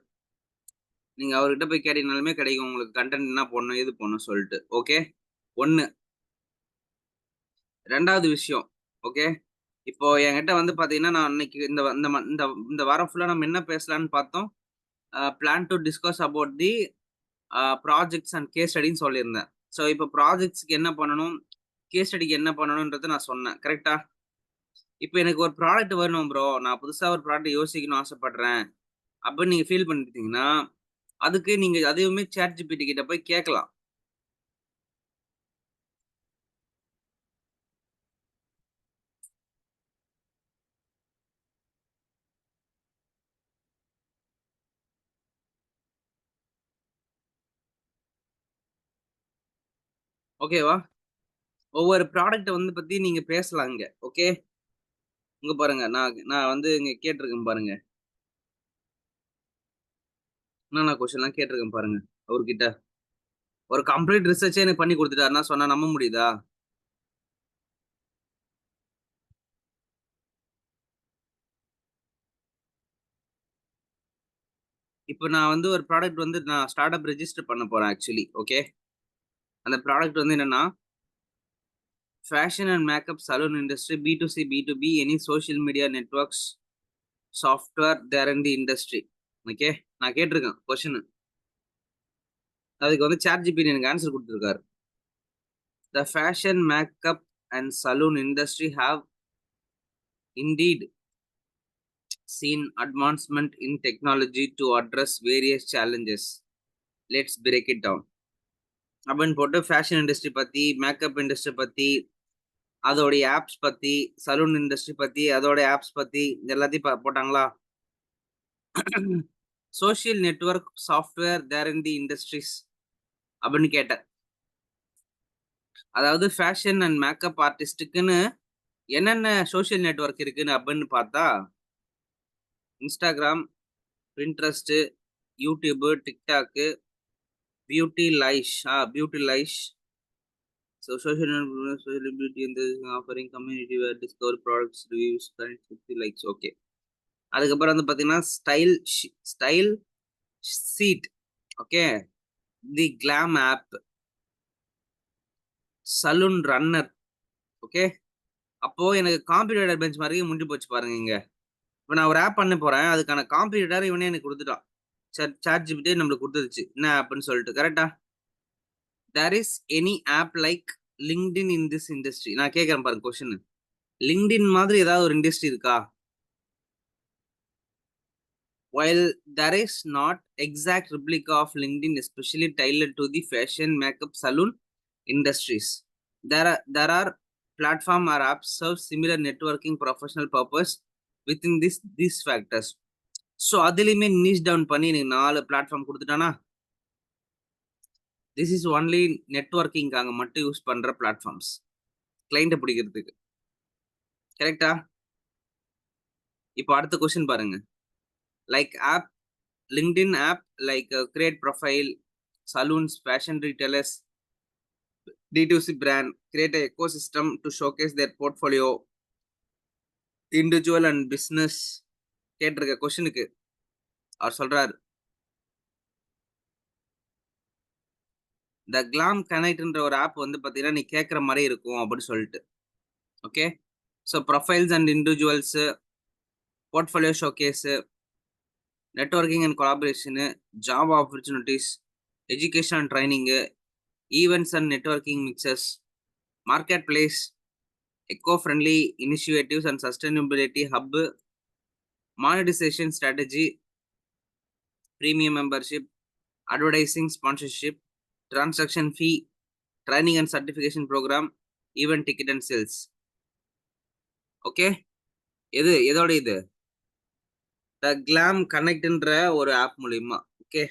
நீங்க அவர்கிட்ட போய் கேட்டீங்கனாலுமே கிடைக்கும் உங்களுக்கு கன்டென்ட் என்ன போடணும், ஏது போடணும்னு சொல்லிட்டு. ஓகே. 1. 2வது விஷயம். ஓகே. இப்போ என்கிட்ட வந்து பாத்தீங்கன்னா, நான் அன்னைக்கு இந்த இந்த இந்த இந்த வாரம் ஃபுல்லா நம்ம என்ன பேசலான்னு பார்த்தோம். Plan to discuss about the projects and case ஸ்டடின்னு சொல்லியிருந்தேன். ஸோ இப்போ ப்ராஜெக்ட்ஸ்க்கு என்ன பண்ணணும்? கேஸ் ஸ்டடிக்கு என்ன பண்ணணும்ன்றத நான் சொன்னேன். கரெக்ட்டா? இப்ப எனக்கு ஒரு ப்ராடக்ட் வேணும் ப்ரோ. நான் புதுசா ஒரு ப்ராடக்ட் யோசிக்கணும்னு ஆசைப்படுறேன். அப்படின்னு நீங்க ஃபீல் பண்ணிட்டீங்கன்னா, அதுக்கு நீங்க அதையுமே ChatGPT கிட்ட போய் கேட்கலாம். ஓகேவா? ஒவ்வொரு ப்ராடக்ட்ட வந்து பத்தி நீங்க பேசலாம் இங்க. ஓகே. இங்க பாருங்க. நான் நான் வந்து இங்க கேட்டிருக்கேன் பாருங்க. என்னென்ன கொஸ்டின்லாம் கேட்டிருக்கேன் பாருங்க அவர்கிட்ட. ஒரு கம்ப்ளீட் ரிசர்ச்சே எனக்கு பண்ணி குடுத்துட்டாருன்னா சொன்னா நம்ப முடியுதா? இப்ப நான் வந்து ஒரு ப்ராடக்ட் வந்து நான் ஸ்டார்ட் அப் ரெஜிஸ்டர் பண்ண போறேன் ஆக்சுவலி. ஓகே. அந்த ப்ராடக்ட் வந்து என்னன்னா, fashion and makeup salon industry B2C, B2B any social media networks software there in the industry. Okay. நான் கேட்டிருக்கேன் கொஸ்டின். அதுக்கு வந்து ChatGPT எனக்கு ஆன்சர் குடுத்திருக்காரு. The fashion, makeup and saloon industry have indeed seen advancement in technology to address various challenges. Let's break it down. அப்படின்னு போட்டு fashion industry பத்தி, makeup industry பத்தி, அதோடைய ஆப்ஸ் பத்தி, சலூன் இண்டஸ்ட்ரி பத்தி, அதோட ஆப்ஸ் பத்தி எல்லாத்தையும் போட்டாங்களா? Social network software there in the industries அப்படின்னு கேட்டேன். அதாவது ஃபேஷன் அண்ட் மேக்கப் ஆர்டிஸ்ட்டுக்குன்னு என்னென்ன சோசியல் நெட்வொர்க் இருக்குன்னு அப்படின்னு பார்த்தா, Instagram, Pinterest, YouTube, TikTok, beauty லைஷ், so social ability in the offering community where discover products, reviews, current 50 likes. Okay. அதுக்கப்புறம் வந்து பார்த்தீங்கன்னா StyleSeat. Okay. The glam app, salon runner. Okay. அப்போ எனக்கு காம்படிட்டர் பெஞ்ச் மாதிரி முடிஞ்சு போச்சு பாருங்க. இங்க இப்போ நான் ஒரு ஆப் பண்ண போறேன், அதுக்கான காம்படிட்டர் இவனே எனக்கு கொடுத்துட்டான். சாட் ஜிபிடி நம்மளுக்கு கொடுத்துருச்சு என்ன ஆப்னு சொல்லிட்டு. கரெக்டா? There is any app like LinkedIn in this industry. நான் கேட்கறேன் பாருங்க கொஸ்டின். லிங்க்டின் மாதிரி ஏதாவது ஒரு இண்டஸ்ட்ரி இருக்கா? While there is not exact replica of LinkedIn, especially tailored to the fashion, makeup, salon industries, there are platform or apps serve similar networking professional purpose within these factors. So அதுலேயுமே நிஷ் down பண்ணி எனக்கு 4 platform கொடுத்துட்டானா, this is only நெட்ஒர்க்கிங்காக மட்டும் use பண்ற platforms கிளைண்ட்டை பிடிக்கிறதுக்கு. கரெக்டா? இப்போ அடுத்த question பாருங்க. Like app LinkedIn app like create profile, saloons, fashion retailers, D2C brand, create an ecosystem to showcase their portfolio, individual and business. கேட்டிருக்க கொஸ்டினுக்கு அவர் சொல்றாரு, இந்த கிளாம் கனெக்ட்ன்ற ஒரு ஆப் வந்து பார்த்தீங்கன்னா நீ கேட்குற மாதிரி இருக்கும் அப்படின்னு சொல்லிட்டு. Okay. So profiles and individuals, portfolio showcase, networking and கொலாபரேஷனு, ஜாப் ஆப்பர்ச்சுனிட்டிஸ், எஜுகேஷன் அண்ட் ட்ரைனிங்கு, events and networking mixers, marketplace, eco-friendly initiatives and sustainability hub, monetization strategy, premium membership, advertising sponsorship, transaction fee, training and certification program, event ticket and sales. Okay. எதோட இது த glam கனெக்ட்ன்ற ஒரு app மூலியமா. Okay.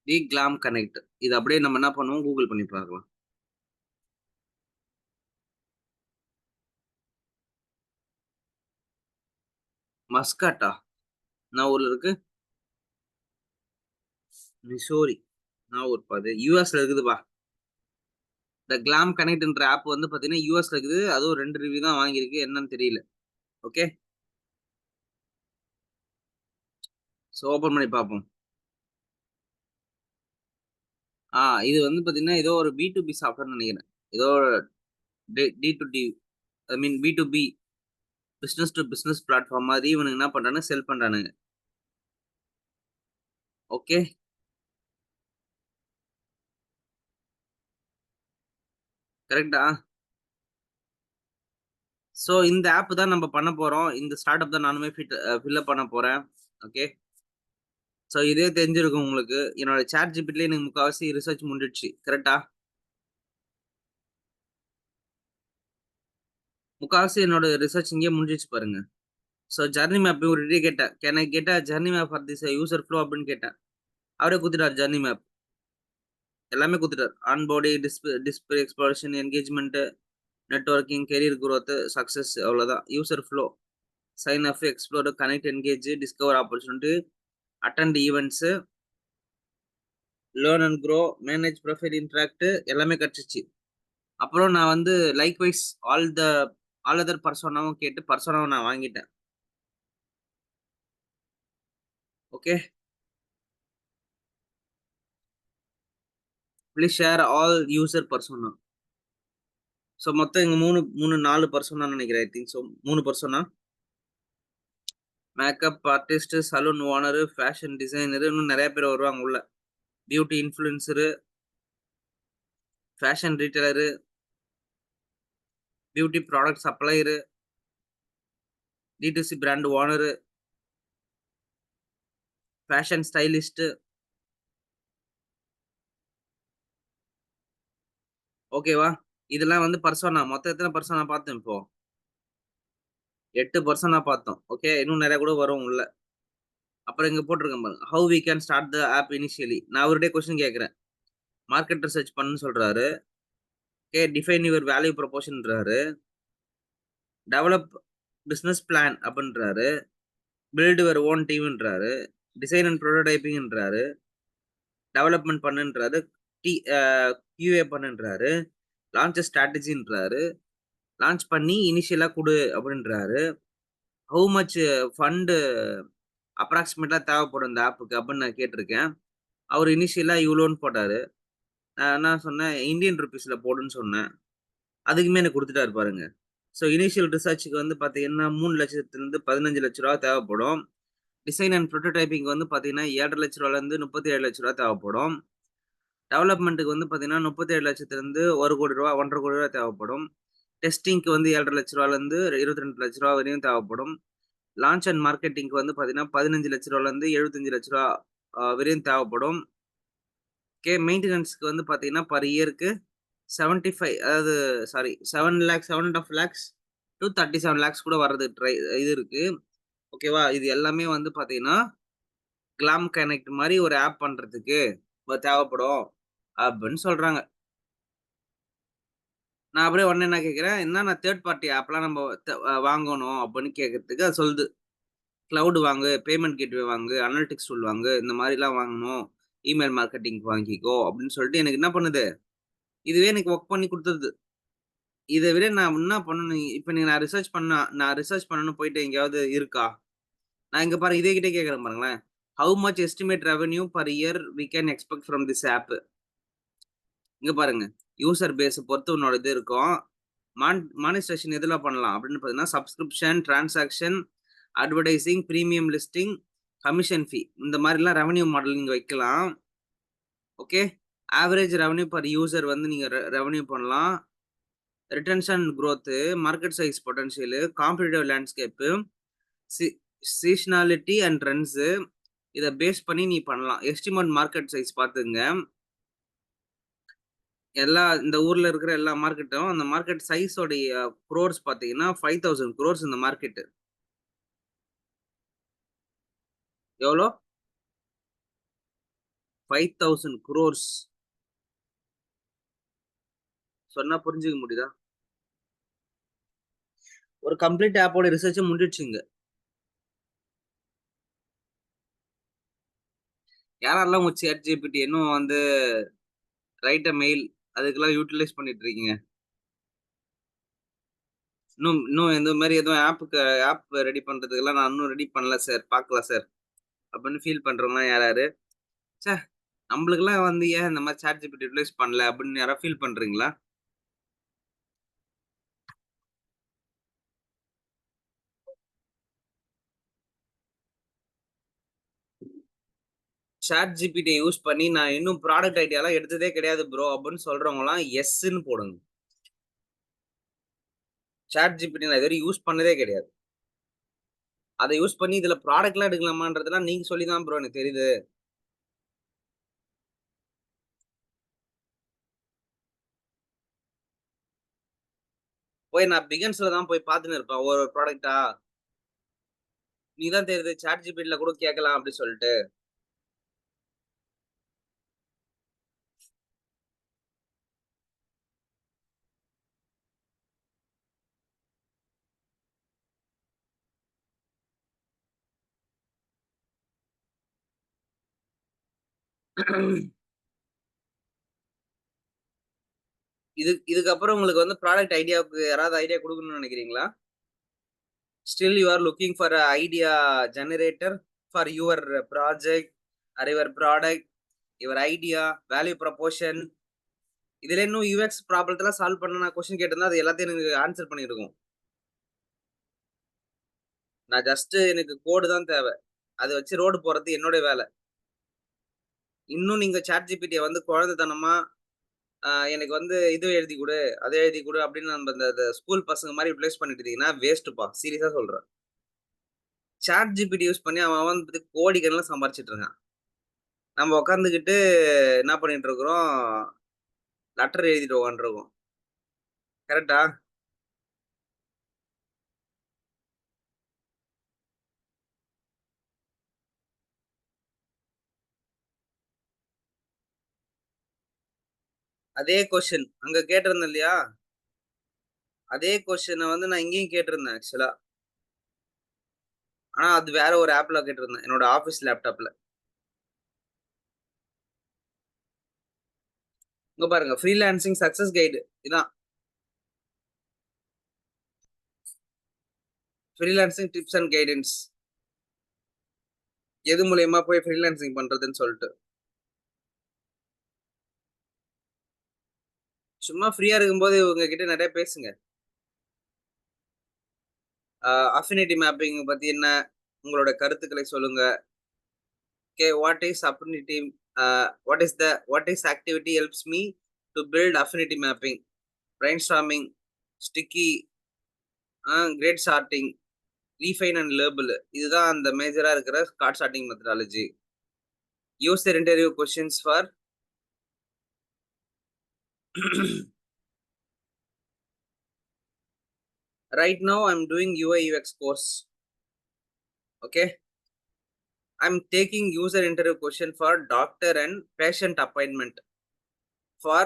The glam connect. இது அப்படியே நம்ம என்ன பண்ணுவோம், Google பண்ணி பார்க்கலாம். மஸ்காட்டா நான் ஊர்ல இருக்கு, மிசோரி நான் ஊர் பாது, யூஎஸ்ல இருக்குதுப்பா. இந்த கிளாம் கனெக்ட்ன்ற ஆப் வந்து பார்த்தீங்கன்னா யூஎஸ்ல இருக்குது. அதுவும் 2 ரிவ்யூ தான் வாங்கியிருக்கு, என்னன்னு தெரியல. ஓகே. ஸோ ஓப்பன் பண்ணி பார்ப்போம். இது வந்து பார்த்தீங்கன்னா ஏதோ ஒரு B2B சாஃப்ட்வேர்னு நினைக்கிறேன். ஏதோ D to D, I mean B2B, business to business platform மாதிரி இவனுங்க என்ன பண்ணுறானுங்க, செல் பண்ணுறானுங்க. ஓகே. கரெக்டா? ஸோ இந்த ஆப் தான் நம்ம பண்ண போகிறோம். இந்த ஸ்டார்ட் அப் தான் நானுமே ஃபில்அப் பண்ண போகிறேன். ஓகே. ஸோ இதே தெரிஞ்சிருக்கும் உங்களுக்கு. என்னோட சாட் ஜிபிட்டிலே எனக்கு முக்கால்வாசி ரிசர்ச் முடிஞ்சிடுச்சு. கரெக்டா? முக்கால்வாசி என்னோட ரிசர்ச் இங்கே முடிஞ்சிச்சு பாருங்க. ஸோ ஜர்னி மேப் ஒரு கேட்டேன், can I get a journey map for this user flow அப்படின்னு கேட்டேன். அவரே கொடுத்துட்டார் ஜர்னி மேப், எல்லாமே கொடுத்துட்டார். Onboarding, display exploration, engagement, networking, career growth, success, அவ்வளோதான். User flow, sign up, explore, connect, engage, discover opportunity, attend ஈவெண்ட்ஸு, learn and grow, manage profile, interact, எல்லாமே கிடச்சிச்சு. அப்புறம் நான் வந்து லைக் வைஸ் ஆல் அதர் பர்சோனாவும் கேட்டு பர்சோனாவும் நான் வாங்கிட்டேன். Okay. Please share all user persona. So மொத்தம் இங்கே 4 பர்சோனா நினைக்கிறேன். I think so 3 persona. Makeup artist, salon ஓனரு, ஃபேஷன் டிசைனரு, இன்னும் நிறைய பேர் வருவாங்க உள்ள. பியூட்டி இன்ஃப்ளூயன்சரு, ஃபேஷன் ரீட்டைலரு, பியூட்டி ப்ராடக்ட் சப்ளையரு, D2C பிராண்ட் ஓனரு, ஃபேஷன் ஸ்டைலிஸ்ட். ஓகேவா? இதெல்லாம் வந்து பர்சோனா. மொத்தம் எத்தனை பர்சோனா பார்த்தோம் இப்போ? 8 பர்சோனா பார்த்தோம். ஓகே. இன்னும் நிறைய கூட வரும் உள்ள. அப்புறம் இங்க போட்டிருக்கேன் பாருங்க, how we can start the app initially. நான் அவர்கிட்ட கொஸ்டின் கேட்கிறேன். மார்க்கெட் ரிசர்ச் பண்ணுன்னு சொல்றாரு. ஓகே. டிஃபைன் யுவர் வேல்யூ ப்ரொபோஷன்ன்றாரு. டெவலப் பிஸ்னஸ் பிளான் அப்படின்றாரு. பில்ட் யுவர் ஓன் டீம்ன்றாரு. டிசைன் அண்ட் ப்ரோட்டோடைப்பிங்ன்றாரு. டெவலப்மெண்ட் பண்ணுன்றாரு. QA பண்ணுன்றாரு. லான்ச் ஸ்ட்ராட்டஜின்றாரு. லான்ச் பண்ணி இனிஷியலா குடு அப்படின்றாரு. ஹவு மச் ஃபண்ட் அப்ராக்ஸிமேட்டா தேவைப்படும் இந்த ஆப்புக்கு அப்படின்னு நான் கேட்டிருக்கேன். அவரு இனிஷியலா இவ்வளோன்னு போட்டாரு. நான் என்ன சொன்னேன், இந்தியன் ரூபீஸ்ல போடுன்னு சொன்னேன். அதுக்குமே எனக்கு குடுத்துட்டாரு பாருங்க. ஸோ இனிஷியல் ரிசர்ச்சுக்கு வந்து பார்த்தீங்கன்னா, 3,00,000 15,00,000 தேவைப்படும். டிசைன் அண்ட் புரோட்டோடைப்பிங் வந்து பார்த்தீங்கன்னா, 7,50,000 37,00,000 தேவைப்படும். டெவலப்மென்ட்க்கு வந்து பார்த்தீங்கன்னா, 37,00,000 1,00,00,000 1,50,000 தேவைப்படும். டெஸ்டிங்க்கு வந்து 7,50,000 22,00,000 வரையும் தேவைப்படும். லான்ச் அண்ட் மார்க்கெட்டிங்க்கு வந்து பார்த்தீங்கன்னா, 15,00,000 75,00,000 வரையும் தேவைப்படும். மெயின்டனன்ஸ்க்கு வந்து பார்த்தீங்கன்னா, பர் இயர்க்கு 75 அதாவது சாரி 7 லேக்ஸ் 7 1/2 லேக்ஸ் டூ 37 லேக்ஸ் கூட வர்றது இது இருக்கு. ஓகேவா? இது எல்லாமே வந்து பார்த்தீங்கன்னா, கிளாம் கனெக்ட் மாரி ஒரு ஆப் பண்றதுக்கு தேவைப்படும் அப்படின்னு சொல்றாங்க. நான் அப்படியே உடனே என்ன கேட்கிறேன், "என்னண்ணா தேர்ட் பார்ட்டி ஆப்லாம் நம்ம வாங்கணும்" அப்படின்னு கேட்கறதுக்கு அது சொல்லுது. கிளவுட் வாங்கு, பேமெண்ட் கேட்வே வாங்கு, அனலிட்டிக்ஸ் டூல் வாங்கு, இந்த மாரிலாம் வாங்கணும். இமெயில் மார்க்கெட்டிங்க்கு வாங்கிக்கோ அப்படின்னு சொல்லிட்டு எனக்கு என்ன பண்ணுது, இதுவே எனக்கு வொர்க் பண்ணி குடுத்துருது. இத விட நான் என்ன பண்ணணும், இப்ப நான் ரிசர்ச் பண்ணணும்னு போயிட்டு எங்கேயாவது இருக்கா? நான் இங்க பாருங்க இதே கிட்டே கேட்கிறேன் பாருங்களேன். How much estimate revenue per year we can expect from this app? இங்க பாருங்க. யூசர் பேஸ பொறுத்து உன்னோட இது இருக்கும். மானிட்டைசேஷன் எதுல பண்ணலாம் அப்படின்னு பார்த்தீங்கன்னா, subscription, transaction, advertising, premium listing, commission fee இந்த மாரிலாம் ரெவென்யூ மாடல் நீங்க வைக்கலாம். Okay. Average revenue per user வந்து நீங்க ரெவென்யூ பண்ணலாம். Retention growth, market size potential, competitive landscape, சி சீசனாலிட்டி அண்ட் ட்ரெண்ட்ஸ் இத பேஸ் பண்ணி நீ பண்ணலாம். எஸ்டிமேட் மார்க்கெட் சைஸ் பார்த்துக்கங்க. இந்த ஊர்ல இருக்கிற எல்லா மார்க்கெட்டும், அந்த மார்க்கெட் சைஸ் உடைய குரோர்ஸ் பார்த்தீங்கன்னா, 5,000 குரோர்ஸ் இந்த மார்க்கெட். எவ்வளோ? 5,000 குரோர்ஸ். சொன்னா புரிஞ்சுக்க முடியுதா? ஒரு கம்ப்ளீட் ஆப்போட ரிசர்ச் முடிஞ்சிடுச்சுங்க. யாரெல்லாம் உங்க சாட் ஜிபிடி இன்னும் வந்து ரைட் அ மெயில் அதுக்கெல்லாம் யூட்டிலைஸ் பண்ணிட்டு இருக்கீங்க? இன்னும் இன்னும் இந்த மாரி எதுவும் ஆப் ரெடி பண்றதுக்கெல்லாம் நான் இன்னும் ரெடி பண்ணல சார். பார்க்கலாம் சார். அப்படின்னு ஃபீல் பண்றவங்கலாம் யார் யாரு? ச்சே! நம்மளுக்கெல்லாம் வந்து ஏன் இந்த மாரி சாட் ஜிபிடி யூட்டிலைஸ் பண்ணல அப்படின்னு யாராவது ஃபீல் பண்றீங்களா? சாட் ஜிபிடிய யூஸ் பண்ணி நான் இன்னும் ப்ராடக்ட் ஐடியாலாம் எடுத்ததே கிடையாது ப்ரோ அப்படின்னு சொல்றவங்கலாம் எஸ்ன்னு போடுங்க. சாட் ஜிபிடி நான் இதுவரையும் யூஸ் பண்ணதே கிடையாது. அத யூஸ் பண்ணி இதுல ப்ராடக்ட்லாம் எடுக்கலாமான்றதெல்லாம் நீங்க சொல்லி தான் ப்ரோ எனக்கு தெரியுது. போய் நான் பிகின்ஸ்ல தான் போய் பார்த்துன்னு இருப்பேன். ஒரு ஒரு ப்ராடக்ட்டா. நீ தான் தெரியுது சாட் ஜிபிடில கூட கேட்கலாம் அப்படி சொல்லிட்டு. இதுக்கப்புறம் உங்களுக்கு வந்து ப்ராடக்ட் ஐடியாவுக்கு யாராவது ஐடியா குடுக்கணும்னு நினைக்கிறீங்களா? Still you are looking for a idea generator for your project or your product, your idea, value proposition. இதுல இன்னும் யுஎக்ஸ் ப்ராப்ளத்தெல்லாம் சால்வ் பண்ண நான் கொஸ்டின் கேட்டிருந்தா, அது எல்லாத்தையும் எனக்கு ஆன்சர் பண்ணியிருக்கும். நான் ஜஸ்ட் எனக்கு கோடு தான் தேவை. அத வச்சு ரோடு போடுறது என்னோட வேலை. இன்னும் நீங்க ChatGPTய வந்து குழந்தைத்தனமா, எனக்கு வந்து இது எழுதி குடு, அத எழுதி குடு அப்படின்னு நம்ம இந்த ஸ்கூல் பசங்க மாரி யூட்டிலைஸ் பண்ணிட்டு இருந்தீங்கன்னா வேஸ்ட்டுப்பா. சீரியஸா சொல்றேன். ChatGPT யூஸ் பண்ணி அவன் அவன் வந்து கோடிக்கணக்குல சம்பாரிச்சுட்டு இருக்கான். நம்ம உட்காந்துக்கிட்டு என்ன பண்ணிட்டு இருக்கிறோம், லெட்டர் எழுதிட்டு உட்காந்துருக்கோம். கரெக்ட்டா? அதே கொஸ்டின் அங்க கேட்டிருந்தேன் இல்லையா? அதே கொஸ்டின வந்து நான் இங்கேயும் கேட்டிருந்தேன் ஆக்சுவலா. ஆனா அது வேற ஒரு ஆப்ல கேட்டிருந்தேன். என்னோட ஆஃபீஸ் லேப்டாப்ல. இங்க பாருங்க, ஃப்ரீலான்சிங் சக்சஸ் கைடு. இதான் ஃப்ரீலான்சிங் டிப்ஸ் அண்ட் கைடன்ஸ். எது மூலியமா போய் ஃப்ரீலான்சிங் பண்றதுன்னு சொல்லிட்டு. சும்மா ஃப்ரீயா இருக்கும்போது இவங்க கிட்ட நிறைய பேசுங்க. அஃபினிட்டி மேப்பிங் பத்தி என்ன, உங்களோட கருத்துக்களை சொல்லுங்க. Okay, what is activity helps me to build affinity mapping, brainstorming, sticky, great sorting, refine and label. இதுதான் அந்த மேஜரா இருக்கிற card sorting methodology. Use their interview questions for right now I'm doing UI UX course. Okay, I'm taking user interview question for doctor and patient appointment, for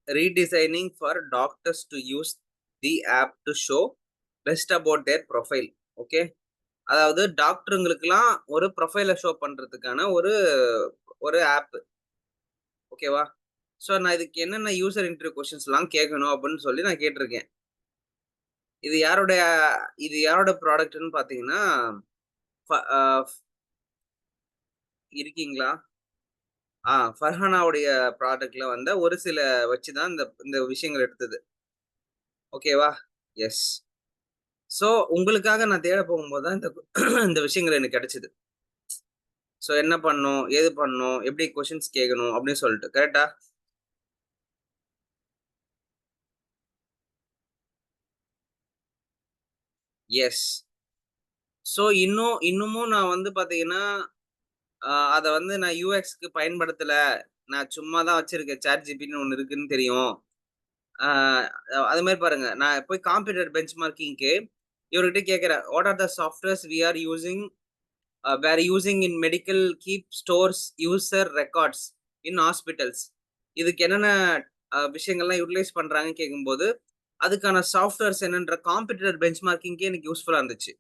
redesigning for doctors to use the app to show best about their profile. Okay, அதாவது டாக்டருங்களுக்குலாம் ஒரு ப்ரொஃபைலை show பண்றதுக்கான ஒரு ஒரு app. ஓகேவா? So நான் இதுக்கு என்னென்ன user interview கொஸ்டின்ஸ்லாம் கேட்கணும் அப்படின்னு சொல்லி நான் கேட்டிருக்கேன். இது யாருடைய இது யாரோட ப்ராடக்ட்னு பார்த்தீங்கன்னா, இருக்கீங்களா? ஃபர்ஹானாவுடைய ப்ராடக்ட்ல வந்த ஒரு சில வச்சு தான் இந்த இந்த விஷயங்கள் எடுத்தது. ஓகேவா? எஸ். ஸோ உங்களுக்காக நான் தேட போகும்போது தான் இந்த இந்த விஷயங்கள் எனக்கு கிடைச்சது. ஸோ என்ன பண்ணணும், ஏது பண்ணணும், எப்படி கொஸ்டின்ஸ் கேட்கணும் அப்படின்னு சொல்லிட்டு. கரெக்ட்டா? எஸ். ஸோ இன்னமும் நான் வந்து பார்த்தீங்கன்னா, அத வந்து நான் யூஎக்ஸ்க்கு பயன்படுத்தல. நான் சும்மா தான் வச்சிருக்கேன். சாட் ஜிபிடின்னு ஒண்ணு இருக்குன்னு தெரியும். ஆ அது மாரி பாருங்க. நான் போய் காம்படிட்டர் பெஞ்ச்மார்க்கிங்க்கு இவர்கிட்ட கேட்கிறேன். What are the softwares we are using where using in medical keep stores user records in hospitals. இதுக்கு என்னென்ன விஷயங்கள்லாம் யூட்டிலைஸ் பண்றாங்கன்னு கேட்கும்போது, அதுக்கான சாஃப்ட்வேர்ஸ் என்னன்ற காம்படிட்டர் பெஞ்ச்மார்க்கிங்க்கே எனக்கு யூஸ்ஃபுல்லா இருந்துச்சு.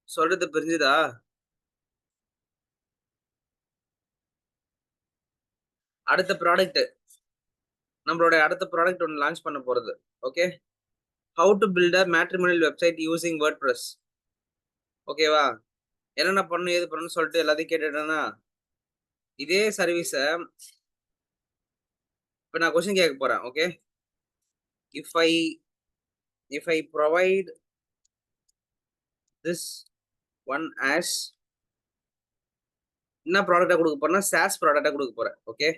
சொல்றது புரிஞ்சுதா? அடுத்த ப்ராடக்ட், நம்மளுடைய அடுத்த ப்ராடக்ட் ஒண்ணு லான்ச் பண்ண போறது. Okay. How to build a matrimonial website using WordPress. ஓகேவா? என்னென்ன பண்ணணும், ஏது பண்ணணும்னு சொல்லிட்டு எல்லாத்தையும் கேட்டுட்டேன்னா, இதே சர்வீஸ இப்ப நான் கொஸ்டின் கேட்க போறேன். Okay. If I if I provide this one as, என்ன ப்ராடக்ட்டா குடுக்க போறேன்னா, சாஸ் ப்ராடக்ட்டா குடுக்க போறேன். ஓகே.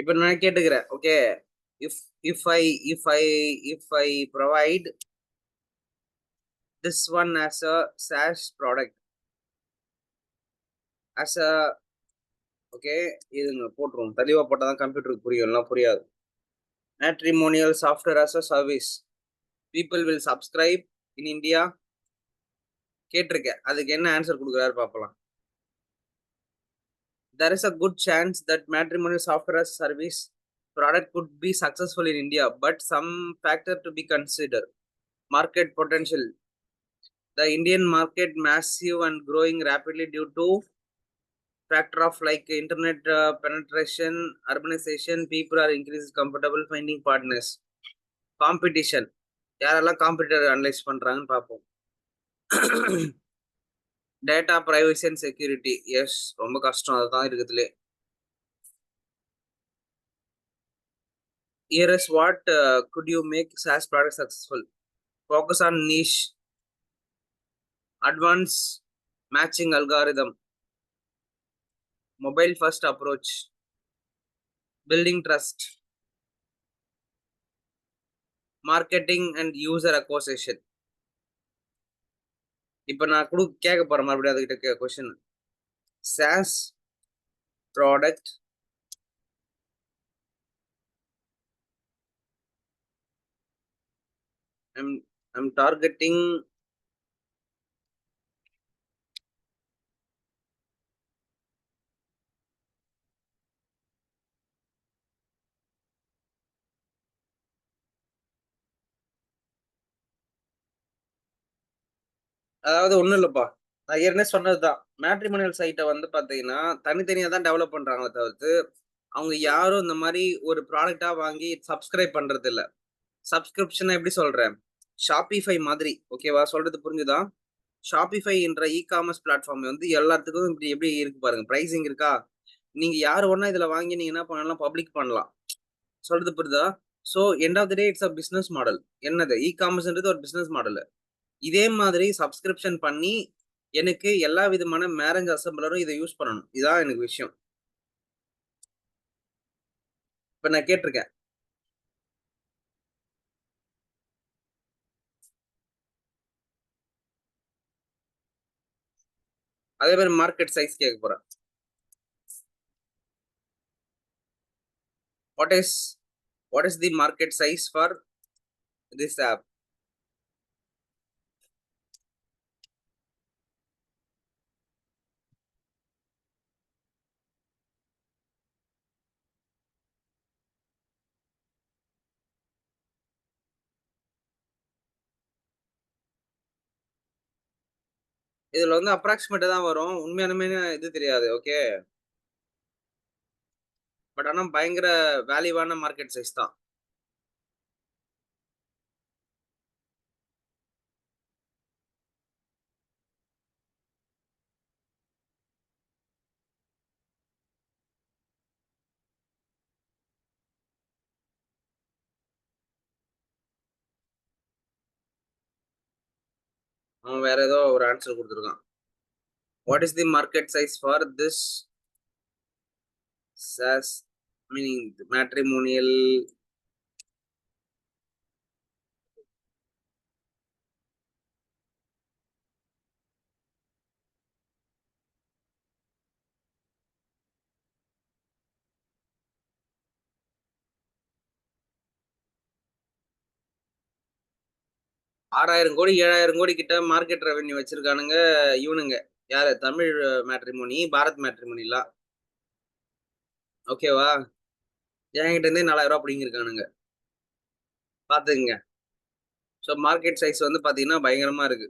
இப்ப நான் கேட்டுக்கிறேன். Okay. If if I if I if I provide this one as a sauce product as a, okay, இதுங்க போட்டுருவோம். தெளிவா போட்டா தான் கம்ப்யூட்டருக்கு புரியும். இல்லனா புரியாது. Matrimonial software as a service. People will subscribe in India. கேட்டிருக்கேன். அதுக்கு என்ன ஆன்சர் குடுக்குறாரு பார்க்கலாம். There is a good chance that matrimonial software as a service product could be successful in India, but some factor to be considered. Market potential. The Indian market massive and growing rapidly due to factor of like internet penetration, urbanization. People are increased comfortable finding partners. Competition. யாரெல்லாம் competitor analyse பண்றாங்கன்னு பார்ப்போம். Data privacy and security. Yes, ரொம்ப கஷ்டம். அதுதான் இருக்குதுலே. Here is what could you make SaaS product successful? Focus on niche, advanced matching algorithm, mobile first approach, building trust, marketing and user acquisition. இப்ப நான் கேட்க போறேன் மறுபடியும் அதுகிட்ட question. SaaS product I'm I'm targeting அதாவது ஒண்ணும் இல்லப்பா. நான் ஏற்கனவே சொன்னதுதான். மேட்ரிமோனியல் சைட்ட வந்து பார்த்தீங்கன்னா, தனித்தனியா தான் டெவலப் பண்றாங்களே தவிர்த்து, அவங்க யாரும் இந்த மாரி ஒரு ப்ராடக்ட்டா வாங்கி சப்ஸ்கிரைப் பண்றதில்ல. சப்ஸ்கிரிப்ஷன் எப்படி சொல்றேன்? Shopify மாதிரி. ஓகேவா? சொல்றது புரிஞ்சுதா? Shopify என்ற காமர்ஸ் பிளாட்ஃபார்ம் வந்து எல்லாத்துக்கும் இப்படி எப்படி இருக்கு பாருங்க. பிரைசிங் இருக்கா? நீங்க யார் வேணா இதுல வாங்கி நீங்க என்ன பண்ணலாம்? பப்ளிக் பண்ணலாம். சொல்றது புரியுதா? So end of the day it's a business model. என்னது? காமர்ஸ்ன்றது ஒரு பிசினஸ் மாடல். இதே மாதிரி சப்ஸ்கிரிப்ஷன் பண்ணி, எனக்கு எல்லா விதமான மேரேஜ் அசெம்பிளரும் இத யூஸ் பண்ணணும். இதான் எனக்கு விஷயம். இப்ப நான் கேட்டுருக்கேன். அதே மாரி மார்க்கெட் சைஸ் கேட்க போறேன். What is what is the market size for this app? இதுல வந்து அப்ராக்ஸிமேட்டா தான் வரும். உண்மையாலுமே இது தெரியாது. ஓகே. பட் ஆனா பயங்கர வேல்யூவான மார்க்கெட் சைஸ் தான். அவன் வேற ஏதோ ஒரு ஆன்சர் குடுத்துருக்கான். What is the market size for this SaaS meaning matrimonial 6,000 crore, 7,000 கோடி கிட்ட மார்க்கெட் ரெவென்யூ வச்சிருக்கானுங்க இவனுங்க. யாரு? தமிழ் மேட்ரிமோனி, பாரத் மேட்ரிமோனிலாம். ஓகேவா? என்கிட்ட இருந்தே ரூ. 4,000 புடிங்கிருக்கானுங்க. பாத்துக்கங்க. சோ மார்க்கெட் சைஸ் வந்து பாத்தீங்கன்னா பயங்கரமா இருக்கு.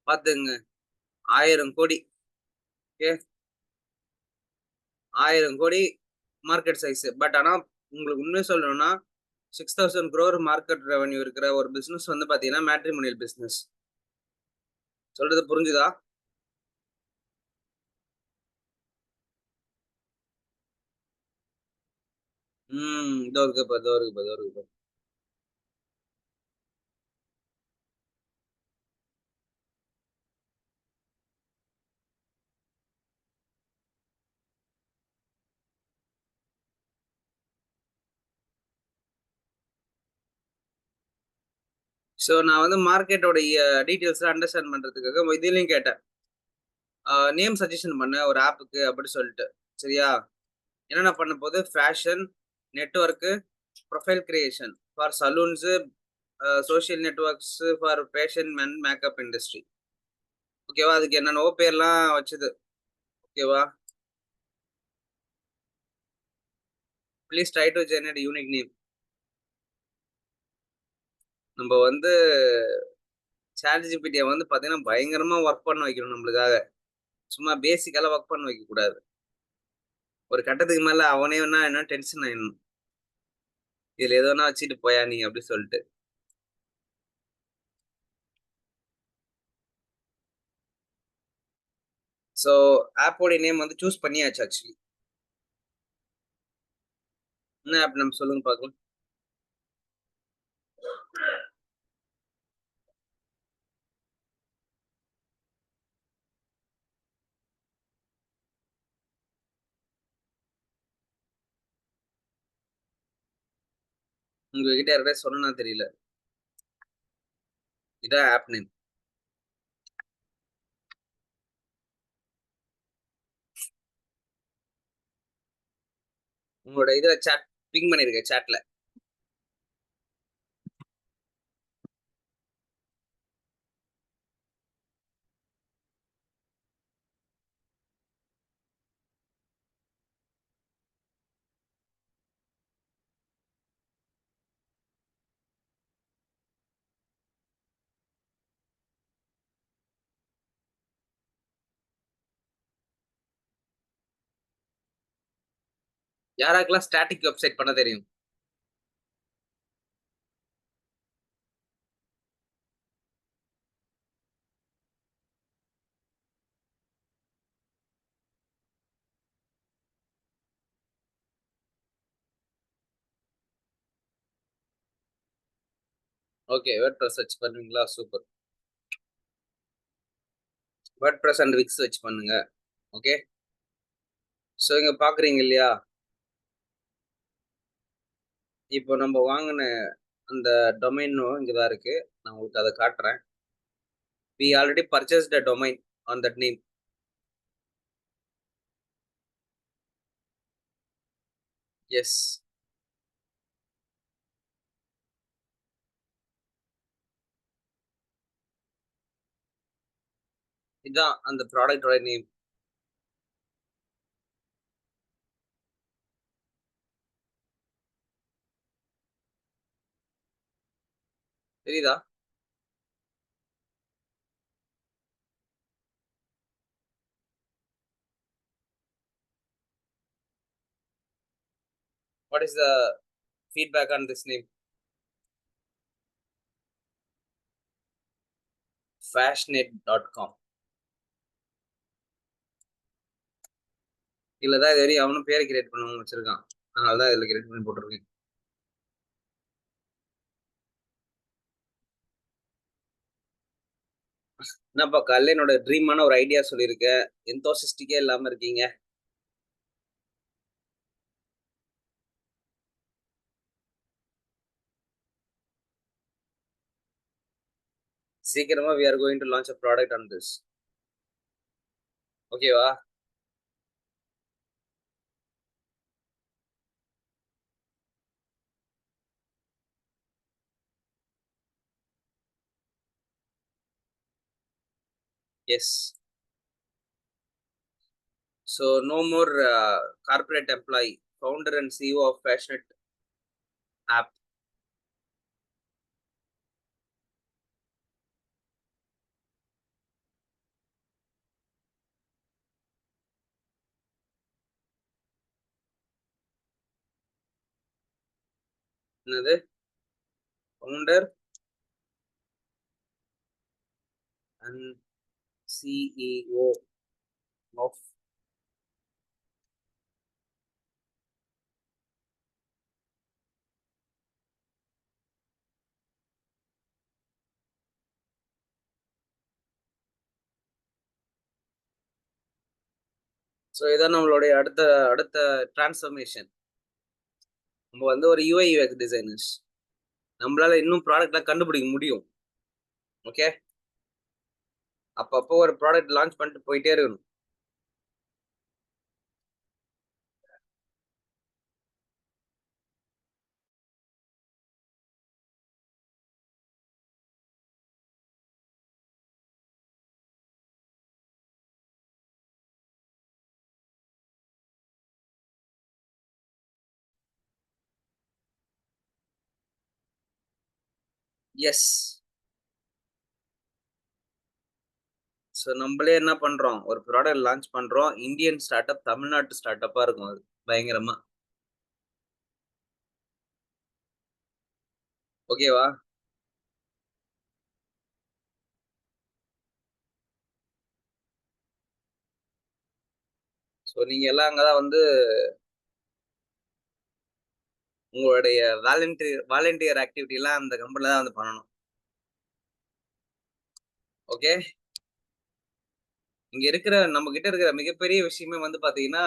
பாத்துக்கங்க. 1000 கோடி. ஓகே. 1000 கோடி மார்க்கெட் சைஸ். பட் ஆனா உங்களுக்கு உண்மைய சொல்லணும்னா 6,000 crore மார்க்கெட் ரெவென்யூ இருக்கிற ஒரு பிசினஸ் வந்து பாத்தீங்கன்னா மேட்ரிமோனியல் பிசினஸ். சொல்றது புரிஞ்சுதா? இதோ இருக்கு பாரு, இதோ இருக்கு பாரு, இதோ இருக்கு பாரு. சோ நான் வந்து மார்க்கெட்டோடைய டீட்டெயில்ஸ்லாம் அண்டர்ஸ்டாண்ட் பண்றதுக்காக இதுலயும் கேட்டேன். நேம் சஜஷன் பண்ணு ஒரு ஆப்புக்கு அப்படி சொல்லிட்டு. சரியா? என்னென்ன பண்ண போது ஃபேஷன், நெட்வொர்க்கு, ப்ரொஃபைல் கிரியேஷன் ஃபார் சலூன்ஸு, social networks for fashion and makeup industry. ஓகேவா? அதுக்கு என்னென்னவோ பேர்லாம் வச்சது. ஓகேவா? Please try to generate unique name. நம்ப வந்து ChatGPTய வந்து பார்த்தீங்கன்னா, பயங்கரமா வொர்க் பண்ண வைக்கணும் நம்மளுக்காக. சும்மா பேசிக்காலாம் வொர்க் பண்ண வைக்கக்கூடாது. ஒரு கட்டத்துக்கு மேல அவனே என்ன டென்ஷன் ஆயிடணும். இதுல எது வேணா வச்சுட்டு போயா நீ அப்டி சொல்ட்டு. ஸோ ஆப்போட நேம் வந்து சூஸ் பண்ணியாச்சு ஆக்சுவலி. என்ன ஆப் நம்ம சொல்லுங்க பார்க்கலாம். உங்ககிட்ட யாராவது சொன்னா தெரியல. இதான் ஆப் நேம். உங்களோட இதுல சாட் பிங் பண்ணிருக்கேன் சாட்ல. யாராக்கெல்லாம் ஸ்டாட்டிக் வெப்சைட் பண்ண தெரியும்? ஓகே, வேர்ட்பிரஸ் சர்ச் பண்ணுவீங்களா? Super. WordPress and Wix search பண்ணுங்க. ஓகே. ஸோ இங்க பாக்குறீங்க இல்லையா? இப்போ நம்ம வாங்கின அந்த டொமைனும் இங்கதான் இருக்கு. நான் உங்களுக்கு அதை காட்டுறேன். We already purchased a domain on that name. Yes. இதான் அந்த ப்ராடக்டோட நேம். தெரியுதா? What is the feedback on this name? Fashnet.com. இல்லதான் இது வரையும் அவனும் பேரை கிரியேட் பண்ண வச்சிருக்கான். அதனாலதான் இதுல கிரியேட் பண்ணி போட்டிருக்கேன். என்னப்பா காலைல என்னோட ட்ரீமான ஒரு ஐடியா சொல்லியிருக்கேன். எந்தோசிஸ்டிக்கே இல்லாம இருக்கீங்க. சீக்கிரமா we are going to launch a product on this. ஓகேவா? Yes. So no more corporate employee, founder and CEO of Fashnet app. என்னது? Founder and CEO of. So இதான் நம்மளுடைய அடுத்த அடுத்த டிரான்ஸ்ஃபர்மேஷன். நம்ம வந்து ஒரு யூஐ யூஎக்ஸ் டிசைனர்ஸ். நம்மளால இன்னும் ப்ராடக்ட்லாம் கண்டுபிடிக்க முடியும். ஓகே. அப்பப்போ ஒரு ப்ராடக்ட் லான்ச் பண்ணிட்டு போயிட்டே இருக்கணும். எஸ். ஸோ நம்மளே என்ன பண்றோம்? ஒரு ப்ராடக்ட் லான்ச் பண்றோம். இந்தியன் ஸ்டார்ட் அப், தமிழ்நாட்டு ஸ்டார்ட் அப்பா இருக்கும் அது பயங்கரமா. ஓகேவா? ஸோ நீங்க எல்லாம் அங்கதான் வந்து உங்களுடைய வாலண்டியர் ஆக்டிவிட்டி எல்லாம் அந்த கம்பெனில தான் வந்து பண்ணணும். ஓகே. இங்க இருக்கிற நம்ம கிட்ட இருக்கிற மிகப்பெரிய விஷயமே வந்து பாத்தீங்கன்னா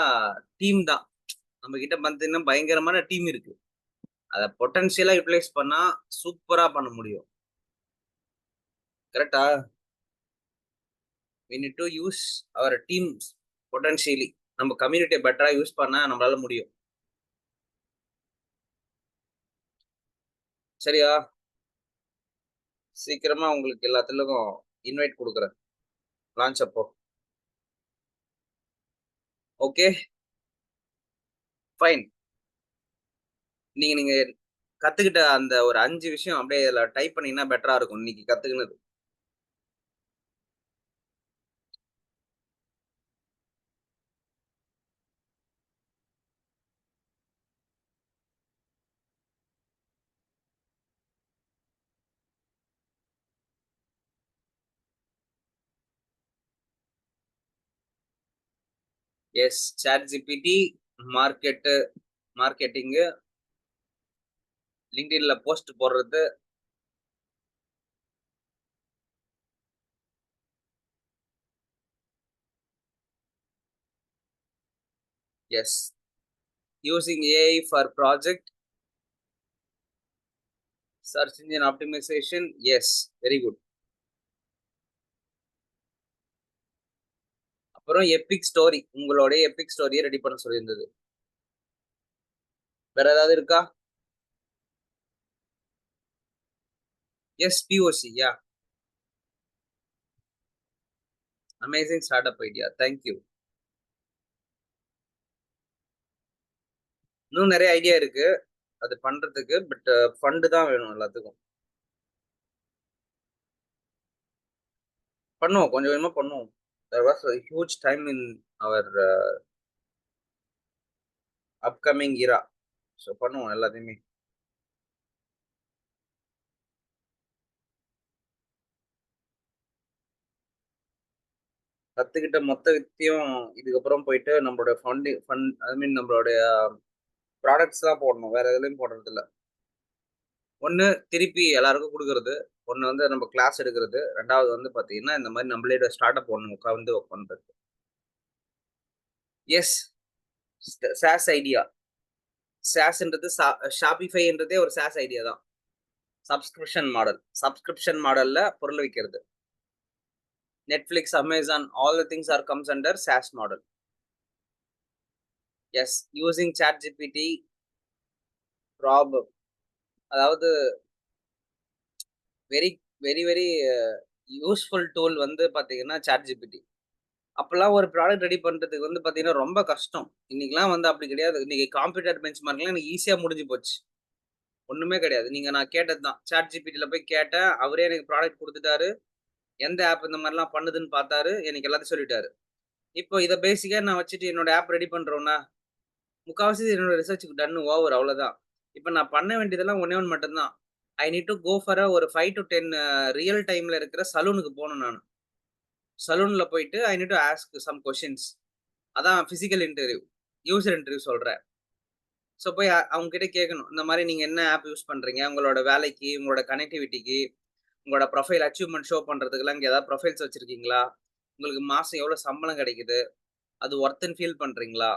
டீம் தான். நம்ம கிட்ட பாத்தீங்கன்னா பயங்கரமான டீம் இருக்கு. அத பொட்டன்ஷியலா யூட்டிலைஸ் பண்ணா சூப்பரா பண்ண முடியும். கரெக்ட்டா? We need to use our teams potentially. நம்ம கம்யூனிட்டிய பெட்டரா யூஸ் பண்ணா நம்மளால முடியும். சரியா? சீக்கிரமா உங்களுக்கு எல்லாத்துலயும் இன்வைட் குடுக்குறேன். லான்ச் அப்போ. ஓகே. ஃபைன். நீங்க நீங்க கத்துக்கிட்ட அந்த ஒரு 5 விஷயம் அப்படியே இதுல டைப் பண்ணீங்கன்னா பெட்டரா இருக்கும். இன்னைக்கு கத்துக்கினது. எஸ். ChatGPT, மார்க்கெட்டு மார்க்கெட்டிங்கு, LinkedInல போஸ்ட் போடுறது. Yes. Using AI for project, search engine optimisation. Yes. Very good. அப்புறம் எபிக் ஸ்டோரி. உங்களுடைய எபிக் ஸ்டோரிய ரெடி பண்ண சொல்லியிருந்தது. வேற ஏதாவது இருக்கா? Yes. POC. Yeah. Amazing startup idea. Thank you. இன்னும் நெறைய ஐடியா இருக்கு. அது பண்றதுக்கு. பட் ஃபண்ட் தான் வேணும் எல்லாத்துக்கும். பண்ணுவோம். கொஞ்சம் கொஞ்சமா பண்ணுவோம். There was a huge time in our upcoming இயரா. ஸோ பண்ணுவோம் எல்லாத்தையுமே. கத்துக்கிட்ட மொத்த வித்தையும் இதுக்கப்புறம் போயிட்டு நம்மளோட ஃபண்ட் ஐ மீன் நம்மளுடைய ப்ராடக்ட்ஸ் தான் போடணும். வேற எதுலயும் போடுறது இல்ல. ஒண்ணு திருப்பி எல்லாருக்கும் குடுக்குறது. ஒண்ணு வந்து நம்ம கிளாஸ் எடுக்கிறது. 2வது வந்து பாத்தீங்கன்னா, இந்த மாரி நம்மளே ஸ்டார்ட் அப் ஒண்ணு உட்கார்ந்து ஒர்க் பண்றது. எஸ். SaaS idea. சாஸ்ன்றது ஷாப்பிஃபைன்றதே ஒரு சாஸ் ஐடியா தான். Subscription model. சப்ஸ்கிரிப்ஷன் மாடல்ல பொருள் விக்கிறது. Netflix, Amazon, all the things are comes under SaaS model. Yes, using ChatGPT, Rob, அதாவது very very very useful tool வந்து பாத்தீங்கன்னா ChatGPT. அப்பல்லாம் ஒரு ப்ராடக்ட் ரெடி பண்றதுக்கு வந்து பாத்தீங்கன்னா ரொம்ப கஷ்டம். இன்னைக்கெல்லாம் வந்து அப்படி கிடையாது. இன்னைக்கு காம்பீட்டர் பெஞ்ச் மார்க்லாம் எனக்கு ஈஸியா முடிஞ்சு போச்சு. ஒண்ணுமே கிடையாது. நான் கேட்டது தான். ChatGPTல போய் கேட்டேன். அவரே எனக்கு ப்ராடக்ட் குடுத்துட்டாரு. எந்த ஆப் இந்த மாரிலாம் பண்ணுதுன்னு பார்த்தாரு. எனக்கு எல்லாத்தையும் சொல்லிட்டாரு. இப்போ இத பேசிக்கா நான் வச்சுட்டு என்னோட ஆப் ரெடி பண்றோம்னா, முக்காவாசி என்னோட ரிசர்ச் டன் ஓவர் அவ்வளோதான். இப்ப நான் பண்ண வேண்டியதெல்லாம் ஒண்ணே ஒண்ணு மட்டும் தான். I need to go for ஒரு 5 டூ 10 ரியல் டைம்ல இருக்கிற சலூனுக்கு போணும் நானு. சலூன்ல போயிட்டு I need to ask some questions. அதான் பிசிக்கல் இன்டர்வியூ. யூசர் இன்டர்வியூ சொல்றேன். ஸோ போய் அவங்க கிட்ட கேட்கணும். இந்த மாரி நீங்க என்ன ஆப் யூஸ் பண்றீங்க? உங்களோட வேலைக்கு, உங்களோட கனெக்டிவிட்டிக்கு, உங்களோட ப்ரொஃபைல் அச்சீவ்மென்ட் ஷோ பண்றதுக்குலாம் இங்க ஏதாவது ப்ரொஃபைல்ஸ் வச்சிருக்கீங்களா? உங்களுக்கு மாசம் எவ்வளோ சம்பளம் கிடைக்குது? அது ஒர்த்ன்னு ஃபீல் பண்றீங்களா?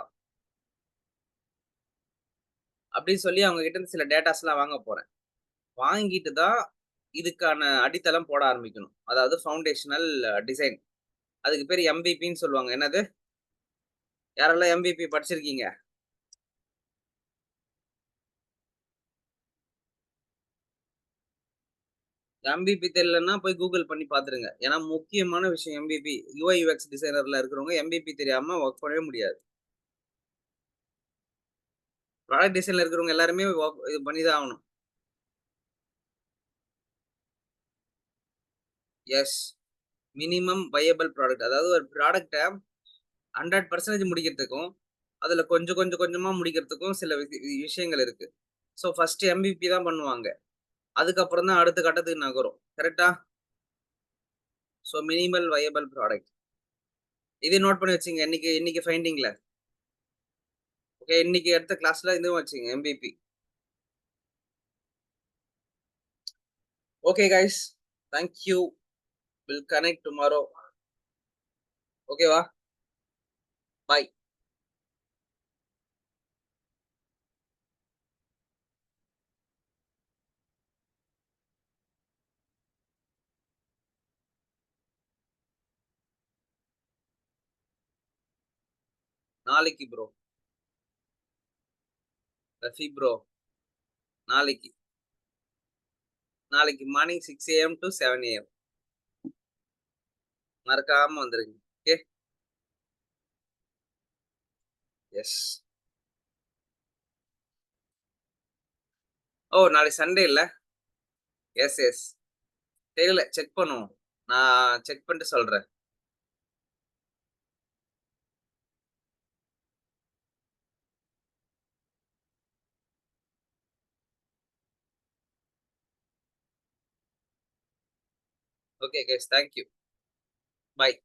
அப்படின்னு சொல்லி அவங்க கிட்ட இருந்து சில டேட்டாஸ்லாம் வாங்க போறேன். வாங்கிட்டு தான் இதுக்கான அடித்தளம் போட ஆரம்பிக்கணும். அதாவது ஃபவுண்டேஷனல் டிசைன். அதுக்கு பேரு எம்பிபின்னு சொல்லுவாங்க. என்னது? யாரெல்லாம் எம்பிபி படிச்சிருக்கீங்க? எம்பிபி தெரியலன்னா போய் கூகுள் பண்ணி பார்த்துருங்க. ஏன்னா முக்கியமான விஷயம் எம்பிபி. யுஐ, யுஎக்ஸ் டிசைனர்ல இருக்கிறவங்க எம்பிபி தெரியாம வொர்க் பண்ணவே முடியாது. ப்ராடக்ட் டிசைன்ல இருக்கிறவங்க எல்லாருமே இது பண்ணி தான் ஆகணும். எஸ். Minimum viable product. அதாவது ஒரு ப்ராடக்ட்ட 100% முடிக்கிறதுக்கும், அதுல கொஞ்சம் கொஞ்சம் கொஞ்சமா முடிக்கிறதுக்கும் சில விஷயங்கள் இருக்கு. ஸோ ஃபர்ஸ்ட் எம்பிபி தான் பண்ணுவாங்க. அதுக்கப்புறம் தான் அடுத்த கட்டத்துக்கு நகரும். கரெக்ட்டா? So minimal viable product. இதையும் நோட் பண்ணி வச்சுக்கங்க. இன்னைக்கு இன்னைக்கு ஃபைண்டிங்ல. ஓகே. இன்னைக்கு எடுத்த கிளாஸ்ல இதுவும் வச்சுங்க MPP. Okay guys. Thank you. Will connect tomorrow. ஓகேவா? பாய். நாளைக்கு ப்ரோ. ரஃபி ப்ரோ. நாளைக்கு. நாளைக்கு மார்னிங் 6 AM to 7 AM. மறக்காம வந்துருங்க. ஓகே? எஸ். ஓ! நாளைக்கு சண்டே இல்ல? S, S. தெரியல. செக் பண்ணுவோம். நான் செக் பண்ணிட்டு சொல்றேன். Okay guys. Thank you. Bye.